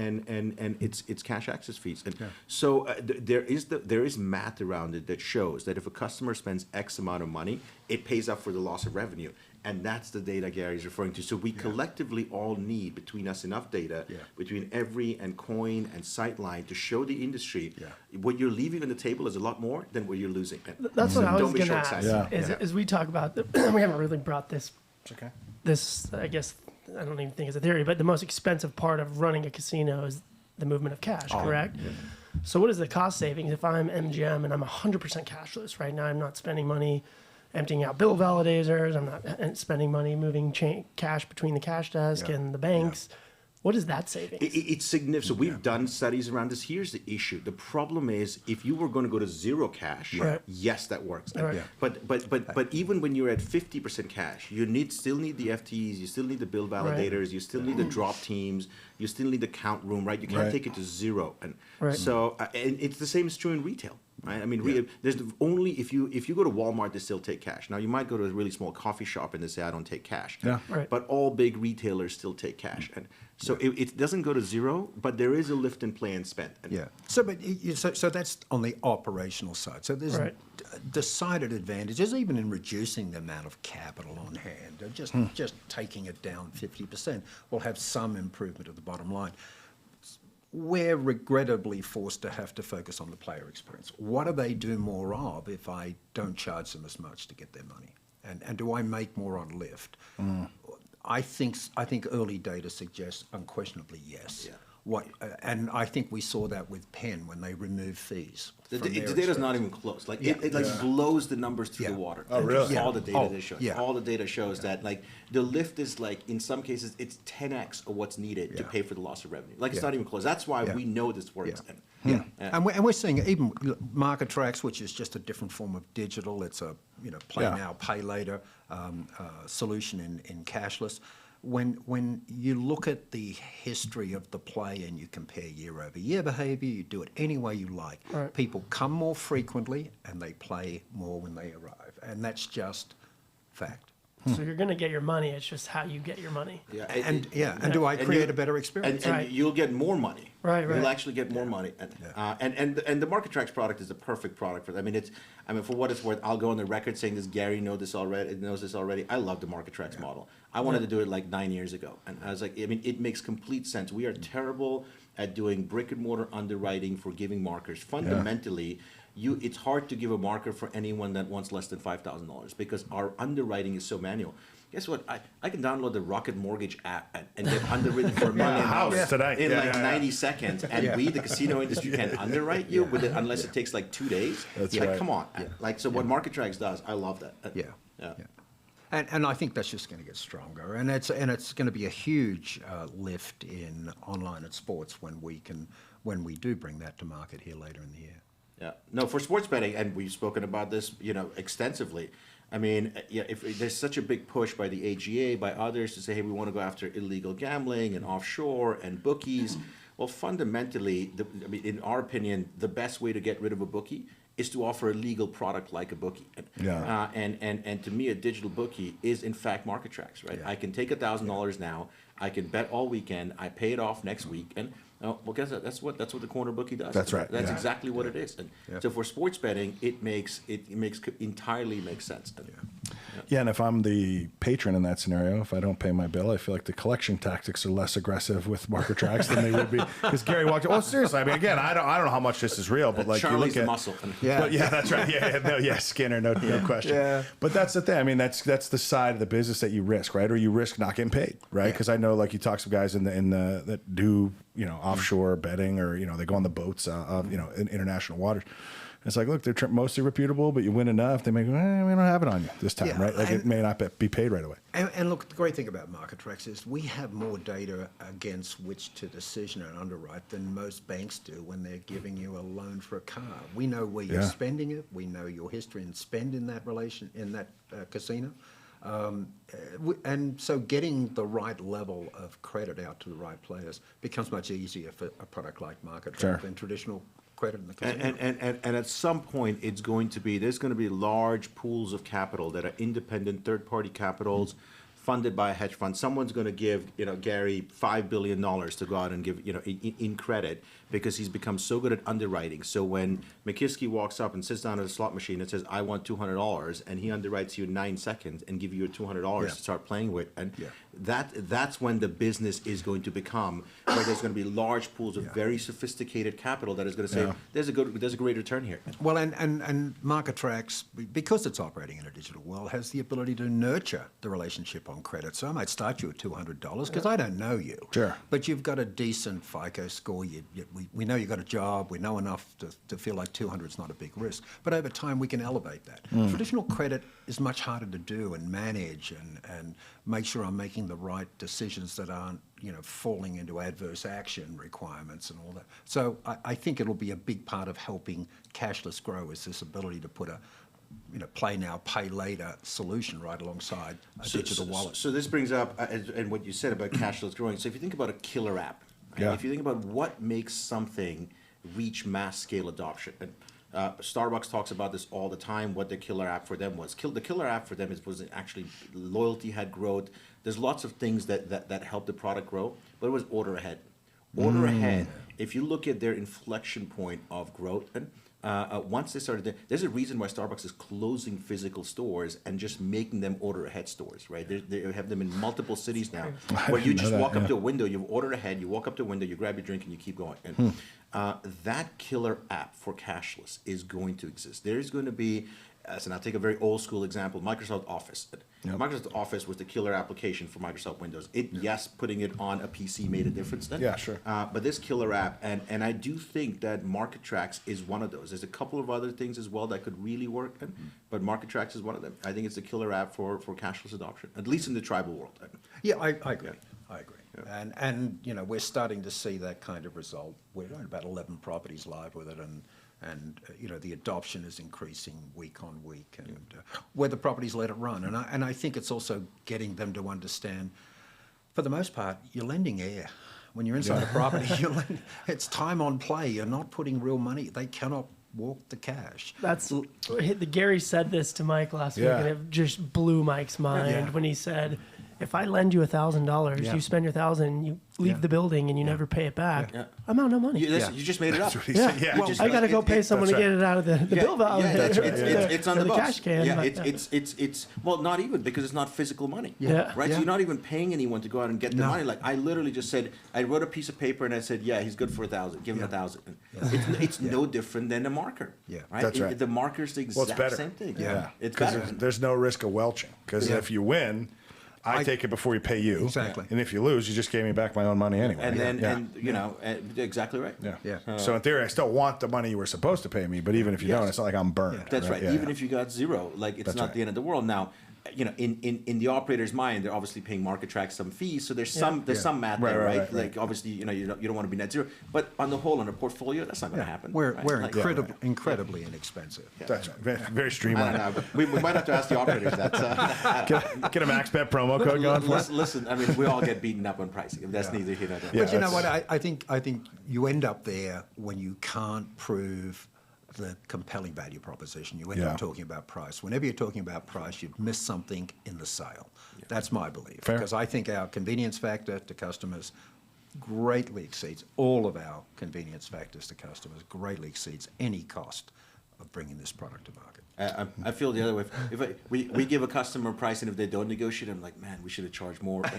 it's cash access fees, and so there is math around it that shows that if a customer spends X amount of money, it pays up for the loss of revenue, and that's the data Gary's referring to. So we collectively all need between us enough data between Every and Koin and Sightline to show the industry what you're leaving on the table is a lot more than what you're losing. That's what I was going to ask. As we talk about, we haven't really brought this. Okay. This, I guess, I don't even think it's a theory, but the most expensive part of running a casino is the movement of cash, correct? Yeah. So what is the cost savings if I'm MGM and I'm 100% cashless right now? I'm not spending money emptying out bill validators. I'm not spending money moving cash between the cash desk and the banks. What is that savings? It's significant. So we've done studies around this. Here's the issue. The problem is if you were going to go to zero cash, yes, that works. Right. But even when you're at 50% cash, you still need the FTEs, you still need the bill validators, you still need the drop teams, you still need the count room, right? You can't take it to zero. And so and it's the same is true in retail. Right? I mean, there's only if you go to Walmart, they still take cash. Now you might go to a really small coffee shop and they say I don't take cash. Yeah. Right. But all big retailers still take cash, and so it doesn't go to zero, but there is a lift and play and spend. And So that's on the operational side. So there's decided advantages even in reducing the amount of capital on hand. Just taking it down 50% will have some improvement at the bottom line. We're regrettably forced to have to focus on the player experience. What do they do more of if I don't charge them as much to get their money? And do I make more on lift? I think early data suggests unquestionably yes. Yeah. And I think we saw that with Penn when they removed fees. The data's not even close. Like it blows the numbers through the water. Oh, really? All the data that shows. All the data shows that like the lift is like in some cases it's 10x of what's needed to pay for the loss of revenue. Like it's not even close. That's why we know this works. And we're seeing even Marker Trax, which is just a different form of digital. It's a play now, pay later solution in cashless. When you look at the history of the play and you compare year-over-year behavior, you do it any way you like. Right. People come more frequently and they play more when they arrive, and that's just fact. So you're going to get your money. It's just how you get your money. And do I create a better experience? And you'll get more money. Right. You'll actually get more money. And the Marker Trax product is a perfect product for that. I mean, for what it's worth, I'll go on the record saying this. Gary knows this already. I love the Marker Trax model. I wanted to do it like 9 years ago, and I was like, it makes complete sense. We are terrible at doing brick and mortar underwriting for giving markers. Fundamentally, it's hard to give a marker for anyone that wants less than $5,000 because our underwriting is so manual. Guess what? I can download the Rocket Mortgage app and get underwritten for $1 million in 90 seconds, and we, the casino industry, can underwrite you with it unless it takes like 2 days. That's right. Come on. What Market Trax does, I love that. And I think that's just going to get stronger, and it's going to be a huge lift in online at sports when we do bring that to market here later in the year. Yeah, no, for sports betting, and we've spoken about this, extensively. I mean, if there's such a big push by the AGA, by others to say, hey, we want to go after illegal gambling and offshore and bookies. Well, fundamentally, in our opinion, the best way to get rid of a bookie is to offer a legal product like a bookie. And to me, a digital bookie is in fact Marker Trax, right? Yeah. I can take $1,000 now, I can bet all weekend, I pay it off next week, and well, guess that's what the corner bookie does. That's right. That's exactly what it is. And so for sports betting, it entirely makes sense. Yeah, and if I'm the patron in that scenario, if I don't pay my bill, I feel like the collection tactics are less aggressive with Marker Trax than they would be. Because Gary walked. Oh, seriously. I mean, again, I don't know how much this is real, but like Charlie's you look at muscle. Yeah, but that's right. Skinner, no question. Yeah. But that's the thing. I mean, that's the side of the business that you risk, right? Or you risk not getting paid, right? Because I know, like, you talk to some guys in the that do offshore betting, or they go on the boats in international waters. It's like, look, they're mostly reputable, but you win enough, they make, we don't have it on you this time, right? Like, it may not be paid right away. And look, the great thing about Marker Trax is we have more data against which to decision and underwrite than most banks do when they're giving you a loan for a car. We know where you're spending it. We know your history and spend in that casino. And so getting the right level of credit out to the right players becomes much easier for a product like Marker Trax than traditional credit in the casino. And at some point, there's going to be large pools of capital that are independent third-party capitals funded by a hedge fund. Someone's going to give Gary $5 billion to go out and give in credit, because he's become so good at underwriting. So when McKiskey walks up and sits down at a slot machine and says, I want $200, and he underwrites you in 9 seconds and give you $200 to start playing with, and that's when the business is going to become, where there's going to be large pools of very sophisticated capital that is going to say, there's a great return here. Well, and Marker Trax, because it's operating in a digital world, has the ability to nurture the relationship on credit. So I might start you at $200 because I don't know you. Sure. But you've got a decent FICO score. We know you've got a job. We know enough to feel like 200 is not a big risk. But over time, we can elevate that. Traditional credit is much harder to do and manage and make sure I'm making the right decisions that aren't falling into adverse action requirements and all that. So I think it'll be a big part of helping cashless grow, is this ability to put a play now, pay later solution right alongside a digital wallet. So this brings up, and what you said about cashless growing. So if you think about a killer app, if you think about what makes something reach mass scale adoption, and Starbucks talks about this all the time, what the killer app for them was. The killer app for them was actually loyalty had growth. There's lots of things that helped the product grow, but it was order ahead. Order ahead, if you look at their inflection point of growth, and once they started, there's a reason why Starbucks is closing physical stores and just making them order ahead stores, right? They have them in multiple cities now, where you just walk up to a window, you order ahead, you walk up to a window, you grab your drink, and you keep going. And that killer app for cashless is going to exist. There's going to be, and I'll take a very old school example, Microsoft Office. Microsoft Office was the killer application for Microsoft Windows. Yes, putting it on a PC made a difference then. Yeah, sure. But this killer app, and I do think that Marker Trax is one of those. There's a couple of other things as well that could really work, but Marker Trax is one of them. I think it's the killer app for cashless adoption, at least in the tribal world. Yeah, I agree. I agree. Yeah. And we're starting to see that kind of result. We're at about 11 properties live with it, and the adoption is increasing week on week, and where the properties let it run. And I think it's also getting them to understand, for the most part, you're lending air. When you're inside a property, it's time on play. You're not putting real money. They cannot walk the cash. Gary said this to Mike last week, and it just blew Mike's mind when he said, if I lend you $1,000, you spend your $1,000, you leave the building, and you never pay it back. I'm out no money. You just made it up. Well, I got to go pay someone to get it out of the bill value. It's on the cash can. Yeah, it's well, not even, because it's not physical money. Right. So you're not even paying anyone to go out and get the money. Like, I literally just said, I wrote a piece of paper and I said, he's good for $1,000. Give him $1,000. It's no different than a marker. Right. That's right. The marker's the exact same thing. It's better. There's no risk of welching, because if you win, I take it before you pay you. Exactly. And if you lose, you just gave me back my own money anyway. And then, exactly right. So in theory, I still want the money you were supposed to pay me, but even if you don't, it's not like I'm burned. That's right. Even if you got zero, like, it's not the end of the world. Now, in the operator's mind, they're obviously paying Marker Trax some fees, so there's some math there, right? Like obviously, you don't want to be net zero, but on the whole, on a portfolio, that's not going to happen. We're incredibly inexpensive. Yeah. That's right. Very streamlined. We might have to ask the operators that. Get a MaxBet promo code going for us. Listen, I mean, we all get beaten up on pricing. That's neither here nor there. But you know what? I think you end up there when you can't prove the compelling value proposition. You end up talking about price. Whenever you're talking about price, you've missed something in the sale. Yeah. That's my belief. Fair. Because I think our convenience factor to customers greatly exceeds all of our convenience factors to customers, greatly exceeds any cost of bringing this product to market. I feel the other way. If we give a customer a price, and if they don't negotiate, I'm like, man, we should have charged more. So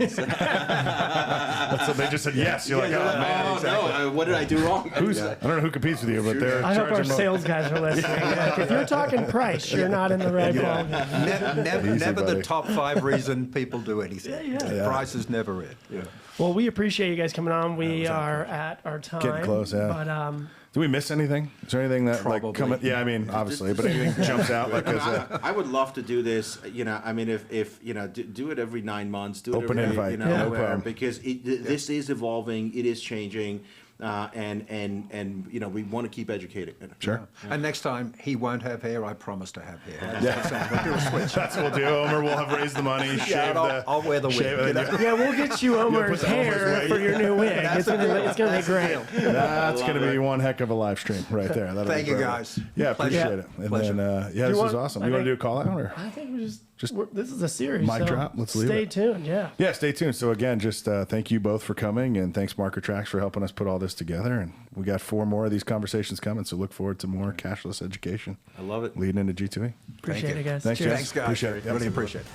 they just said yes. You're like, oh man, exactly. No, what did I do wrong? I don't know who competes with you, but they're I hope our charging more. sales guys are listening. If you're talking price, you're not in the right ball. Never the top 5 reason people do anything. Price is never it. Yeah. Well, we appreciate you guys coming on. We are at our time. Getting close, yeah. But do we miss anything? Is there anything that Probably. like coming? Yeah, I mean, obviously, but anything jumps out like I would love to do this. I mean, if do it every 9 months. Do open it every, invite. No problem. Because this is evolving. It is changing. And we want to keep educating. Sure. Yeah. And next time he won't have hair. I promise to have hair. We'll do a switch. That's what we'll do. Omer will have raised the money. I'll wear the wig. yeah, we'll get you Omer's hair for your new wig. It's gonna be great. That's gonna be one heck of a live stream right there. Thank you guys. Yeah, appreciate it. And then this was awesome. You want to do a call out or? I think we just this is a series. Mic drop. Let's leave it. Stay tuned. Yeah. Yeah, stay tuned. So again, just thank you both for coming, and thanks Marker Trax for helping us put all this together. And we got 4 more of these conversations coming, so look forward to more cashless education. I love it. Leading into G2E. Appreciate it, guys. Thanks, Cheers. guys. Thanks, guys. Appreciate it. Really appreciate it.